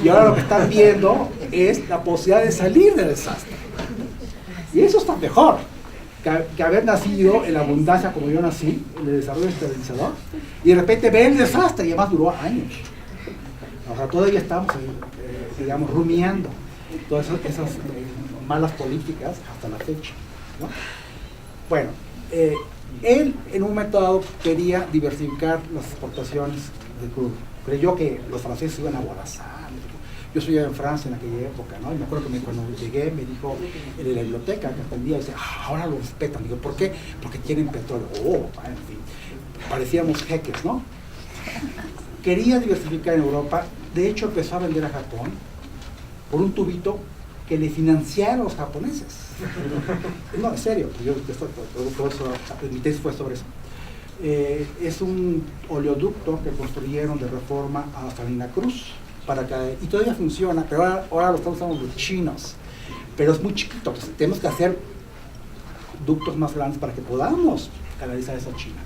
B: Y ahora lo que están viendo es la posibilidad de salir del desastre. Y eso está mejor que haber nacido en la abundancia como yo nací, en el desarrollo estabilizador, y de repente ver el desastre, y además duró años. O sea, todavía estamos, digamos, rumiando todas esas malas políticas hasta la fecha, ¿no? Bueno, él en un momento dado quería diversificar las exportaciones de crudo. Creyó que los franceses iban a aborazar. Yo soy en Francia en aquella época, ¿no? Y me acuerdo que cuando llegué me dijo en la biblioteca que atendía, dice, ahora lo respetan. Digo, ¿por qué? Porque quieren petróleo. En fin, parecíamos jeques, ¿no? Quería diversificar en Europa. De hecho, empezó a vender a Japón por un tubito que le financiaron los japoneses. No, en serio, mi tesis fue sobre eso. Es un oleoducto que construyeron de Reforma a Salina Cruz, y todavía funciona, pero ahora lo están usando los chinos. Pero es muy chiquito, pues tenemos que hacer ductos más grandes para que podamos canalizar eso a China.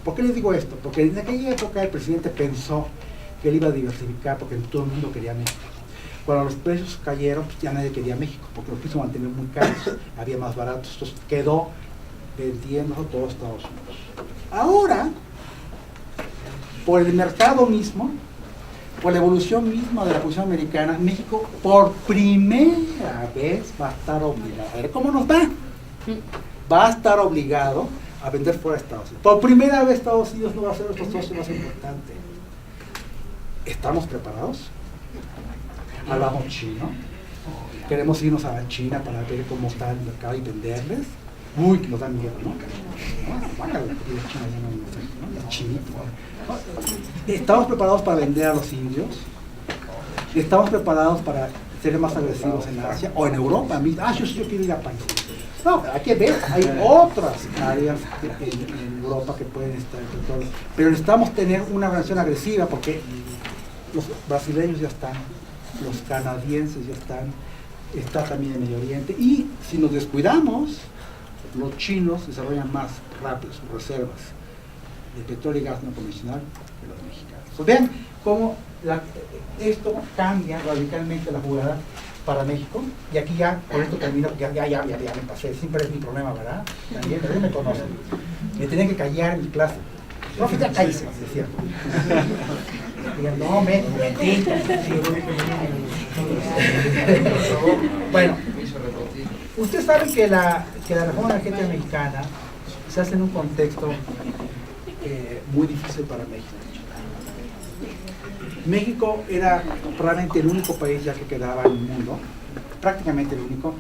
B: ¿Por qué les digo esto? Porque en aquella época el presidente pensó que él iba a diversificar porque todo el mundo quería México. Cuando los precios cayeron, pues ya nadie quería México, porque los quiso mantener muy caros, había más baratos, entonces quedó vendiendo a todos Estados Unidos. Ahora, por el mercado mismo, por la evolución misma de la posición americana, México por primera vez va a estar obligado, a ver cómo nos va, va a estar obligado a vender fuera de Estados Unidos. Por primera vez Estados Unidos no va a ser nuestro socio más importante. ¿Estamos preparados? Hablamos chino. Queremos irnos a China para ver cómo está el mercado y venderles. Uy, que nos da miedo, ¿no? ¿Estamos preparados para vender a los indios? ¿Estamos preparados para ser más agresivos en Asia o en Europa? Yo quiero ir a París. No, hay que ver, hay otras áreas en Europa que pueden estar, pero necesitamos tener una relación agresiva porque los brasileños ya están, los canadienses ya están, está también en Medio Oriente, y si nos descuidamos, los chinos desarrollan más rápido sus reservas de petróleo y gas no convencional que los mexicanos. Vean cómo esto cambia radicalmente la jugada para México, y aquí ya, por esto termino, ya me pasé, siempre es mi problema, ¿verdad? También me conocen. Me tienen que callar en mi clase. Profe, ya cállese, decía. No, mentira. Bueno, ustedes saben que la reforma energética mexicana se hace en un contexto muy difícil para México. México era probablemente el único país ya que quedaba en el mundo, prácticamente el único.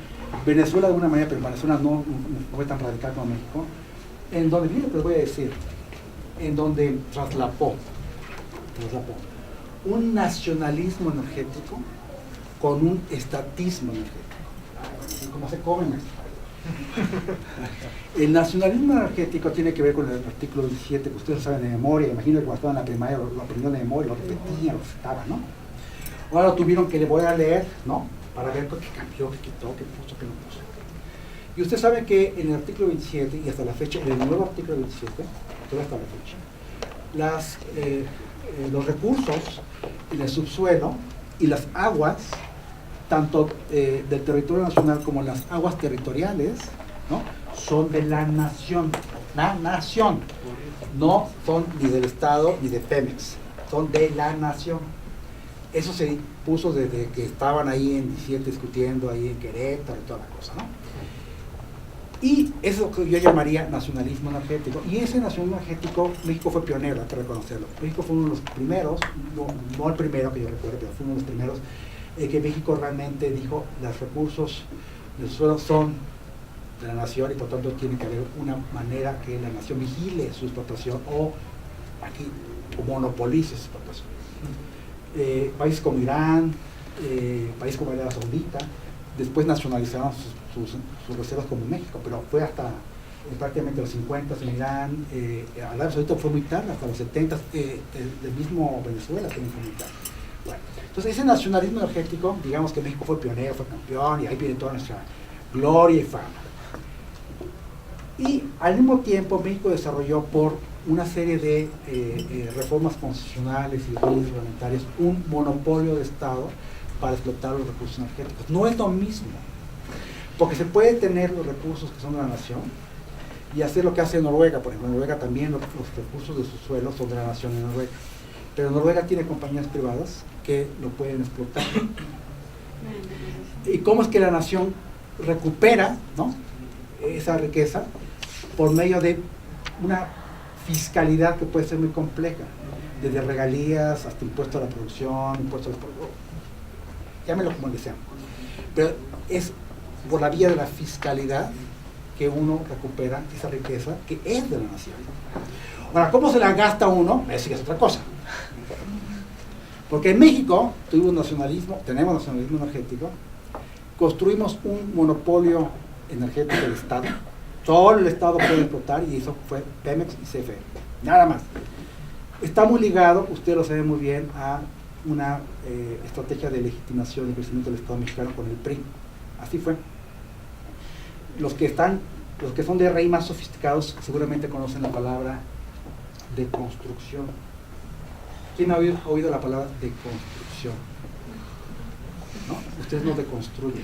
B: Venezuela de alguna manera, pero Venezuela no fue tan radical como México, en donde, miren lo que les voy a decir, en donde traslapó un nacionalismo energético con un estatismo energético. ¿Cómo se comen esto? El nacionalismo energético tiene que ver con el artículo 17, que ustedes saben de memoria. Imagino que cuando estaban en la primaria lo aprendieron de memoria, lo repetían, lo citaban, ¿no? Ahora lo tuvieron que le voy a leer, ¿no? Para ver qué cambió, qué quitó, qué puso, qué no puso. Y ustedes saben que en el artículo 27 y hasta la fecha, en el nuevo artículo 27, todavía hasta la fecha, los recursos del subsuelo y las aguas, tanto del territorio nacional como las aguas territoriales, ¿no? Son de la nación, no son ni del Estado ni de Pemex, son de la nación. Eso se puso desde que estaban ahí en 17 discutiendo ahí en Querétaro y toda la cosa, ¿no? Y eso que yo llamaría nacionalismo energético. Y ese nacionalismo energético, México fue pionero, hay que reconocerlo. México fue uno de los primeros, no el primero que yo recuerdo, pero fue uno de los primeros, que México realmente dijo, los recursos del suelo son de la nación y por tanto tiene que haber una manera que la nación vigile su explotación o aquí monopolice su explotación. Países como Irán, países como Arabia Saudita, después nacionalizaron sus reservas como México, pero fue hasta prácticamente los 50 en Irán. Arabia Saudita fue muy tarde, hasta los 70, del mismo Venezuela también fue muy tarde. Bueno, entonces ese nacionalismo energético, digamos que México fue pionero, fue campeón, y ahí viene toda nuestra gloria y fama. Y al mismo tiempo México desarrolló por una serie de reformas constitucionales y leyes reglamentarias un monopolio de Estado para explotar los recursos energéticos. No es lo mismo, porque se puede tener los recursos que son de la nación y hacer lo que hace Noruega. Por ejemplo, en Noruega también los recursos de su suelo son de la nación de Noruega, pero Noruega tiene compañías privadas que lo pueden explotar. ¿Y cómo es que la nación recupera, ¿no?, esa riqueza? Por medio de una fiscalidad que puede ser muy compleja, desde regalías hasta impuesto a la producción, impuesto a la producción, llámenlo como desean, pero es por la vía de la fiscalidad que uno recupera esa riqueza que es de la nación. Ahora, ¿cómo se la gasta uno? Eso es otra cosa. Porque en México tenemos nacionalismo energético, construimos un monopolio energético del Estado. Todo el Estado puede explotar, y eso fue Pemex y CFE, nada más. Está muy ligado, usted lo sabe muy bien, a una estrategia de legitimación y crecimiento del Estado mexicano con el PRI. Así fue. Los que son de RI más sofisticados seguramente conocen la palabra deconstrucción. ¿Quién ha oído la palabra deconstrucción? ¿No? Ustedes no deconstruyen,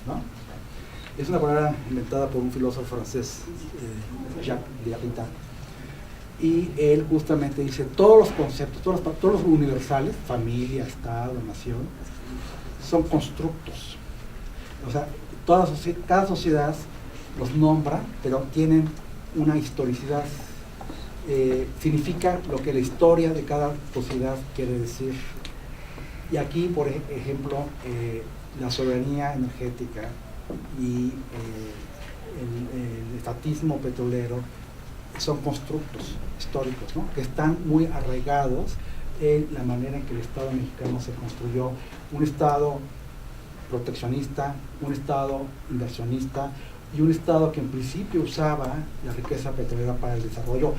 B: ¿no? Es una palabra inventada por un filósofo francés, Jacques Derrida, y él justamente dice todos los conceptos, todos los universales, familia, Estado, nación, son constructos. O sea, cada sociedad los nombra, pero tienen una historicidad. Significa lo que la historia de cada sociedad quiere decir. Y aquí, por ejemplo, la soberanía energética y el estatismo petrolero son constructos históricos, ¿no? Que están muy arraigados en la manera en que el Estado mexicano se construyó. Un Estado proteccionista, un Estado inversionista y un Estado que en principio usaba la riqueza petrolera para el desarrollo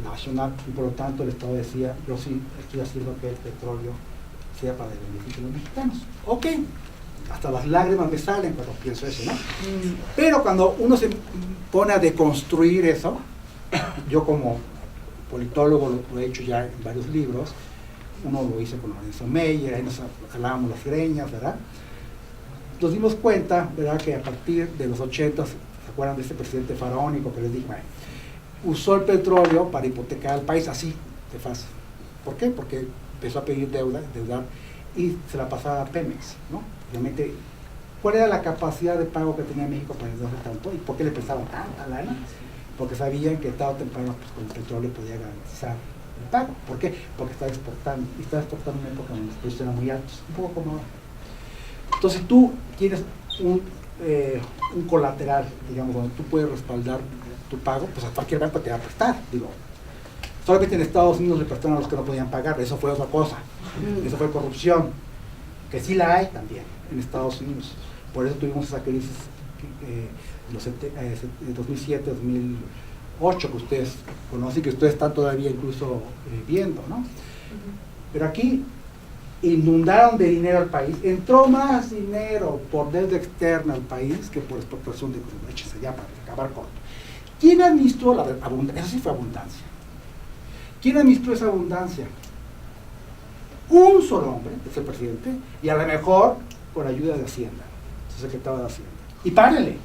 B: nacional, y por lo tanto el Estado decía: yo sí estoy haciendo que el petróleo sea para el beneficio de los mexicanos. Ok, hasta las lágrimas me salen cuando pienso eso, ¿no? Pero cuando uno se pone a deconstruir eso, yo como politólogo lo he hecho ya en varios libros, uno lo hizo con Lorenzo Meyer, ahí nos jalábamos las greñas, ¿verdad? Nos dimos cuenta, ¿verdad?, que a partir de los 80, ¿se acuerdan de este presidente faraónico que les dije? Usó el petróleo para hipotecar al país así, de fácil. ¿Por qué? Porque empezó a pedir deudar, y se la pasaba a Pemex, ¿no? Realmente, ¿cuál era la capacidad de pago que tenía México para endeudarse tanto? ¿Y por qué le prestaban tanta lana? Porque sabían que tarde o temprano, pues, con el petróleo podía garantizar el pago. ¿Por qué? Porque estaba exportando, y estaba exportando en una época donde los precios eran muy altos, un poco como ahora. Entonces tú tienes un colateral, digamos, donde tú puedes respaldar tu pago, pues a cualquier banco te va a prestar, digo. Solamente en Estados Unidos le prestaron a los que no podían pagar, eso fue otra cosa, eso fue corrupción, que sí la hay también en Estados Unidos. Por eso tuvimos esa crisis de 2007, 2008, que ustedes conocen, que ustedes están todavía incluso viendo, ¿no? Pero aquí inundaron de dinero al país, entró más dinero por deuda externa al país que por exportación de crudo. Échese ya para acabar corto. ¿Quién administró la abundancia? Eso sí fue abundancia. ¿Quién administró esa abundancia? Un solo hombre, que es el presidente, y a lo mejor con ayuda de Hacienda, su secretario de Hacienda. Y párenle.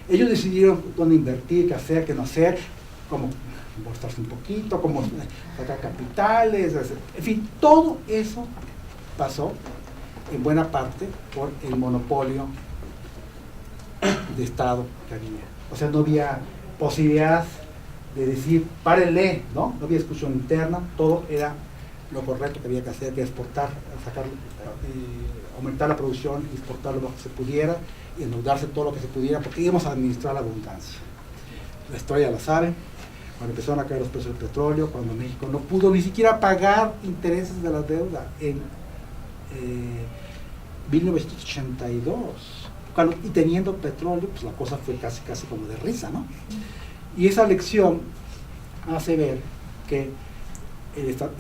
B: Ellos decidieron dónde invertir, qué hacer, qué no hacer, cómo embolsarse un poquito, cómo sacar capitales, en fin, todo eso pasó en buena parte por el monopolio de Estado que había. O sea, no había posibilidad de decir, párenle, ¿no? No había discusión interna, todo era lo correcto que había que hacer, que exportar, sacar, aumentar la producción, exportar lo que se pudiera y endeudarse todo lo que se pudiera, porque íbamos a administrar la abundancia. La historia la saben. Cuando empezaron a caer los precios del petróleo, cuando México no pudo ni siquiera pagar intereses de la deuda en 1982, y teniendo petróleo, pues la cosa fue casi como de risa, ¿no? Y esa lección hace ver que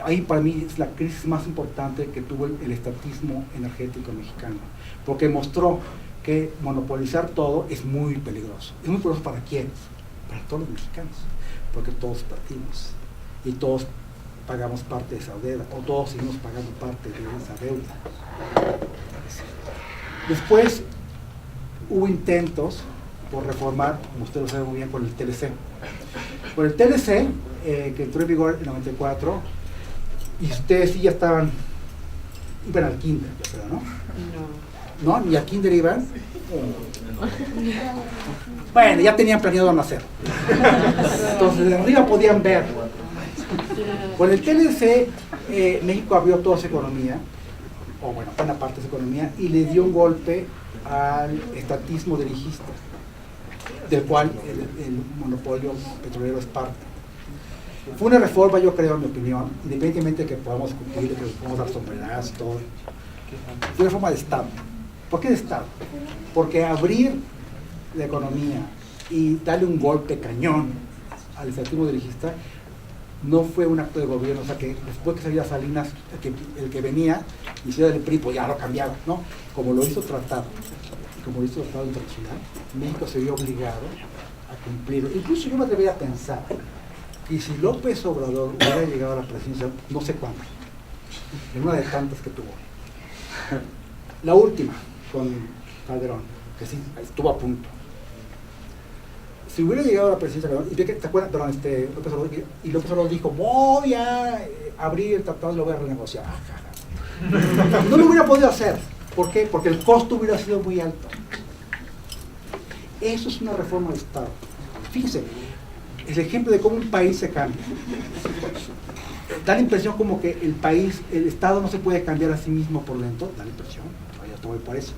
B: ahí para mí es la crisis más importante que tuvo el estatismo energético mexicano, porque mostró que monopolizar todo es muy peligroso. ¿Es muy peligroso para quién? Para todos los mexicanos, porque todos partimos y todos pagamos parte de esa deuda, o todos seguimos pagando parte de esa deuda. Después hubo intentos por reformar, como ustedes lo saben muy bien, con el TLC. Con el TLC, que entró en vigor en 94, y ustedes sí ya iban al kinder, yo creo, ¿no? No. ¿No? ¿Ni al kinder iban? Bueno, ya tenían planeado nacer. Entonces, de arriba podían ver. Con el TLC, México abrió toda su economía, o bueno, buena parte de su economía, y le dio un golpe al estatismo dirigista, del cual el monopolio petrolero es parte. Fue una reforma, yo creo, en mi opinión, independientemente de que podamos discutir, que podamos dar sombrerazos y todo. Fue una reforma de Estado. ¿Por qué de Estado? Porque abrir la economía y darle un golpe cañón al estatismo dirigista no fue un acto de gobierno, o sea que después que salía Salinas, el que venía, hiciera el PRI, pues ya lo cambiaba, ¿no? Como lo hizo tratado, y como lo hizo tratado internacional, México se vio obligado a cumplirlo. Incluso yo me atrevería a pensar que si López Obrador hubiera llegado a la presidencia, no sé cuándo, en una de tantas que tuvo, la última, con Calderón, que sí, estuvo a punto. Si hubiera llegado a la presidencia Calderón, y ve que, ¿te acuerdas? Perdón, López Obrador, y López Obrador dijo, voy a abrir el tratado y lo voy a renegociar. No lo hubiera podido hacer. ¿Por qué? Porque el costo hubiera sido muy alto. Eso es una reforma de Estado. Fíjese, es el ejemplo de cómo un país se cambia. Da la impresión como que el país, el Estado no se puede cambiar a sí mismo por lento, da la impresión, yo voy por eso.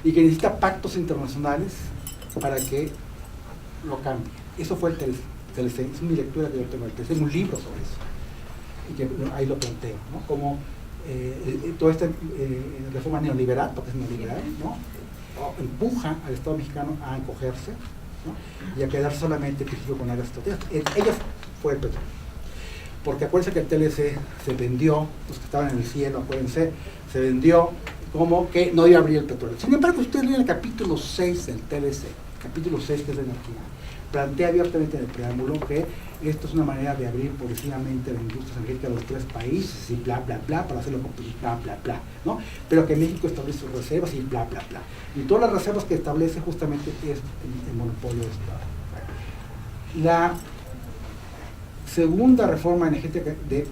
B: Y que necesita pactos internacionales para que lo cambie. Eso fue el TLC, es mi lectura que yo tengo del TLC, es un libro sobre eso. Y que ahí lo planteo, ¿no? Como toda esta reforma neoliberal, porque es neoliberal, ¿no? Empuja al Estado mexicano a encogerse, ¿no? Y a quedar solamente principio con áreas estratégicas. Ellas fue el petróleo. Porque acuérdense que el TLC se vendió, los que estaban en el cielo, acuérdense, se vendió como que no iba a abrir el petróleo. Sin embargo, ustedes leen el capítulo 6 del TLC, capítulo 6 que es de energía, plantea abiertamente en el preámbulo que esto es una manera de abrir progresivamente la industria energética de los 3 países y bla, bla, bla, para hacerlo competitivo, bla, bla, bla, ¿no? Pero que México establece sus reservas y bla, bla, bla. Y todas las reservas que establece justamente es el monopolio de Estado. La segunda reforma energética de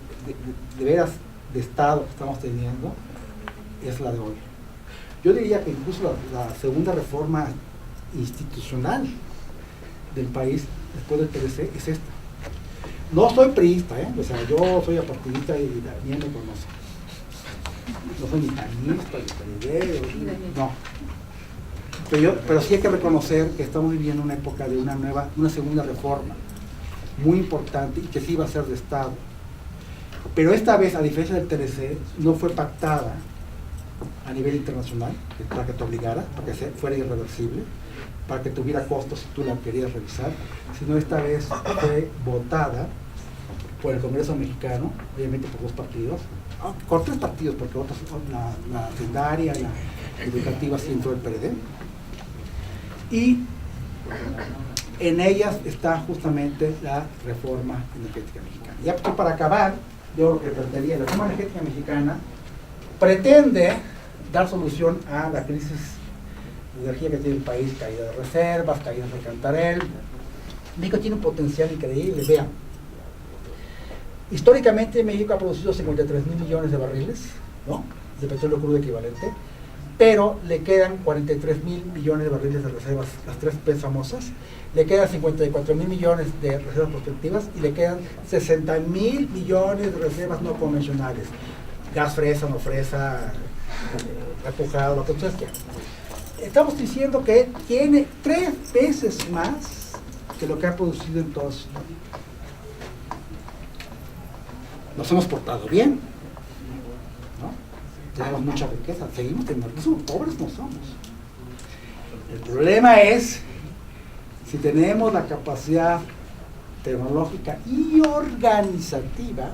B: veras de Estado que estamos teniendo es la de hoy. Yo diría que incluso la segunda reforma institucional del país después del TLC es esta. No soy priista, o sea, yo soy apartidista y Daniel me conoce. No soy ni panista, ni perideo, no. Pero sí hay que reconocer que estamos viviendo una época de una segunda reforma muy importante y que sí va a ser de Estado. Pero esta vez, a diferencia del TLC, no fue pactada a nivel internacional, para que te obligara, para que fuera irreversible, para que tuviera costos si tú la querías revisar, sino esta vez fue votada por el Congreso mexicano, obviamente por 2 partidos, con 3 partidos, porque otros, la hacendaria, la educativa, sí entró el PRD, y en ellas está justamente la reforma energética mexicana. Ya para acabar, yo lo que plantearía, la reforma energética mexicana pretende dar solución a la crisis de energía que tiene el país, caída de reservas, caída de Cantarell. México tiene un potencial increíble, vean. Históricamente México ha producido 53,000 millones de barriles, ¿no?, de petróleo crudo equivalente, pero le quedan 43,000 millones de barriles de reservas, las 3 P famosas, le quedan 54,000 millones de reservas prospectivas y le quedan 60,000 millones de reservas no convencionales. Gas fresa, no fresa, repujado, lo que ustedes quieran. Estamos diciendo que tiene 3 veces más que lo que ha producido en toda su vida. Nos hemos portado bien, ¿no? Tenemos mucha riqueza, seguimos teniendo, no somos pobres, no somos. El problema es si tenemos la capacidad tecnológica y organizativa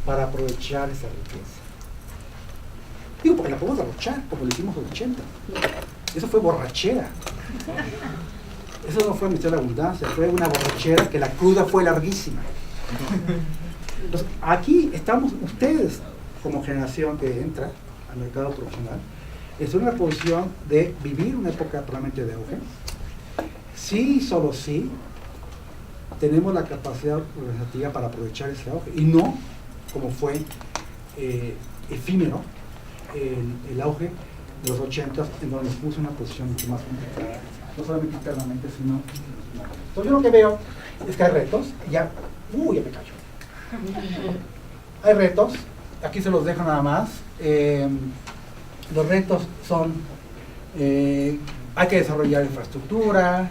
B: para aprovechar esa riqueza. Digo, porque la podemos derrochar, como lo hicimos en los 80. Eso fue borrachera. Eso no fue administrar la abundancia, fue una borrachera que la cruda fue larguísima. Entonces, aquí estamos, ustedes, como generación que entra al mercado profesional, es una posición de vivir una época probablemente de auge. Sí, solo sí, tenemos la capacidad organizativa para aprovechar ese auge, y no como fue efímero el auge de los 80, en donde nos puso en una posición mucho más complicada, no solamente internamente, sino internacionalmente. Entonces yo lo que veo es que hay retos, ya me callo. Hay retos, aquí se los dejo nada más. Los retos son, hay que desarrollar infraestructura,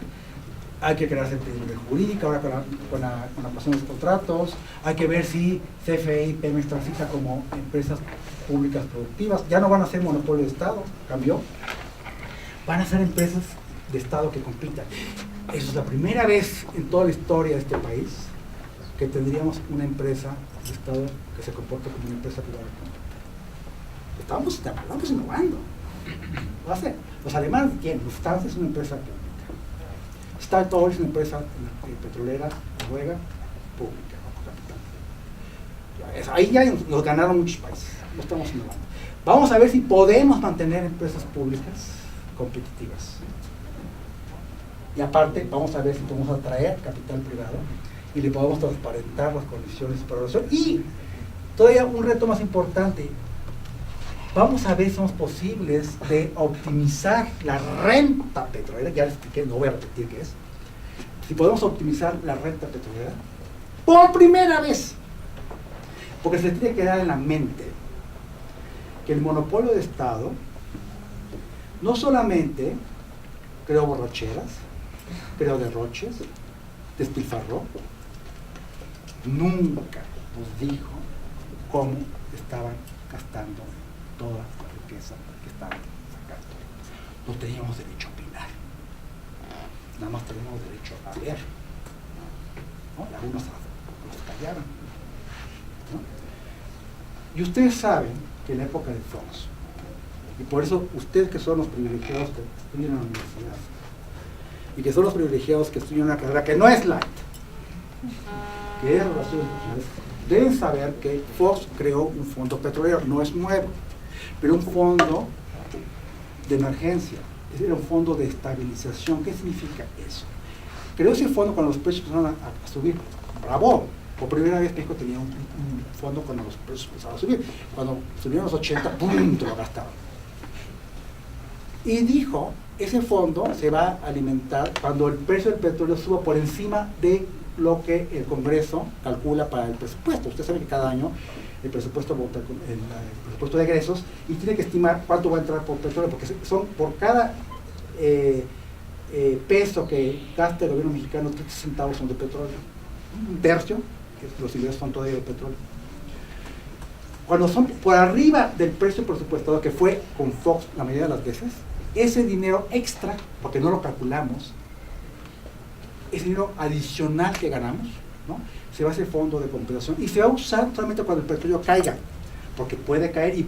B: hay que crear certidumbre jurídica, ahora con la pasión de los contratos, hay que ver si CFE y Pemex transitan como empresas públicas productivas, ya no van a ser monopolio de Estado, cambió, van a ser empresas de Estado que compitan. Eso es la primera vez en toda la historia de este país que tendríamos una empresa de Estado que se comporta como una empresa privada. Estamos innovando. Va a ser. Los alemanes tienen, Lufthansa es una empresa pública. Statoil es una empresa petrolera noruega pública, capital. Ahí ya nos ganaron muchos países, no estamos innovando. Vamos a ver si podemos mantener empresas públicas competitivas. Y aparte, vamos a ver si podemos atraer capital privado y le podemos transparentar las condiciones de exploración. Y todavía un reto más importante, vamos a ver si somos posibles de optimizar la renta petrolera. Ya les expliqué, no voy a repetir qué es. Si podemos optimizar la renta petrolera por primera vez, porque se tiene que dar en la mente que el monopolio de Estado no solamente creó borracheras, creó derroches, despilfarró, nunca nos dijo cómo estaban gastando toda la riqueza que estaban sacando. No teníamos derecho a opinar, nada más teníamos derecho a ver, ¿no? Y algunos nos callaron, ¿no? Y ustedes saben que en la época de Fox, y por eso ustedes que son los privilegiados que estudian en la universidad, y que son los privilegiados que estudian una carrera que no es light, que es relaciones internacionales, deben saber que Fox creó un fondo petrolero, no es nuevo, pero un fondo de emergencia, era un fondo de estabilización. ¿Qué significa eso? Creó ese fondo cuando los precios empezaron a subir. ¡Bravo! Por primera vez México tenía un fondo cuando los precios empezaron a subir. Cuando subieron los 80, ¡pum!, te lo gastaron. Y dijo, ese fondo se va a alimentar cuando el precio del petróleo suba por encima de lo que el Congreso calcula para el presupuesto. Usted sabe que cada año el presupuesto vota con el presupuesto de egresos y tiene que estimar cuánto va a entrar por petróleo, porque son por cada peso que gasta el gobierno mexicano, 30 centavos son de petróleo. Un tercio, que los ingresos son todavía de petróleo. Cuando son por arriba del precio presupuestado, que fue con Fox la mayoría de las veces, ese dinero extra, porque no lo calculamos, ese dinero adicional que ganamos, ¿no?, se va a hacer fondo de compensación y se va a usar solamente cuando el petróleo caiga, porque puede caer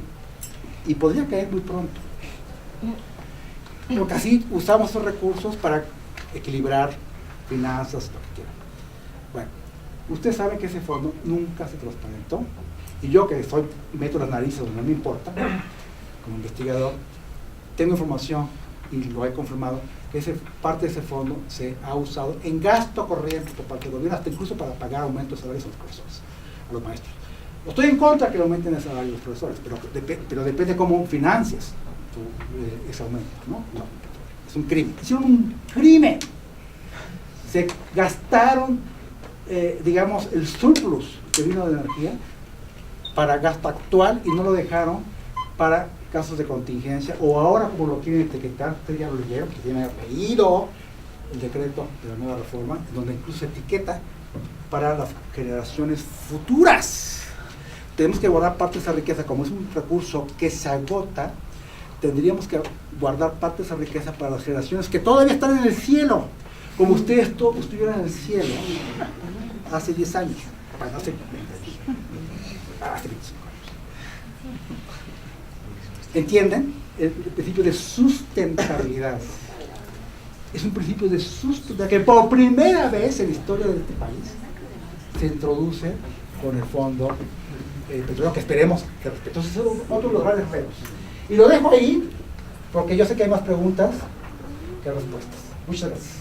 B: y podría caer muy pronto. Porque así usamos esos recursos para equilibrar finanzas, lo que quieran. Bueno, ustedes saben que ese fondo nunca se transparentó, y yo que meto las narices donde no me importa, como investigador, tengo información y lo he confirmado, que parte de ese fondo se ha usado en gasto corriente por parte del gobierno, hasta incluso para pagar aumentos de salarios a los profesores, a los maestros. No estoy en contra que le aumenten el salario a los profesores, pero depende cómo financias ese aumento, ¿no? No, es un crimen. Hicieron un crimen. Se gastaron, digamos, el surplus que vino de energía para gasto actual y no lo dejaron para casos de contingencia, o ahora como lo quieren etiquetar. Ustedes ya lo leyeron, que tienen leído el decreto de la nueva reforma, donde incluso se etiqueta para las generaciones futuras. Tenemos que guardar parte de esa riqueza, como es un recurso que se agota, tendríamos que guardar parte de esa riqueza para las generaciones que todavía están en el cielo, como ustedes todos estuvieron en el cielo hace 10 años, bueno, hace 25 años. ¿Entienden? El principio de sustentabilidad. Es un principio de sustentabilidad que por primera vez en la historia de este país se introduce con el fondo petrolero, que esperemos que respete. Entonces, son otros de los grandes retos. Y lo dejo ahí, porque yo sé que hay más preguntas que respuestas. Muchas gracias.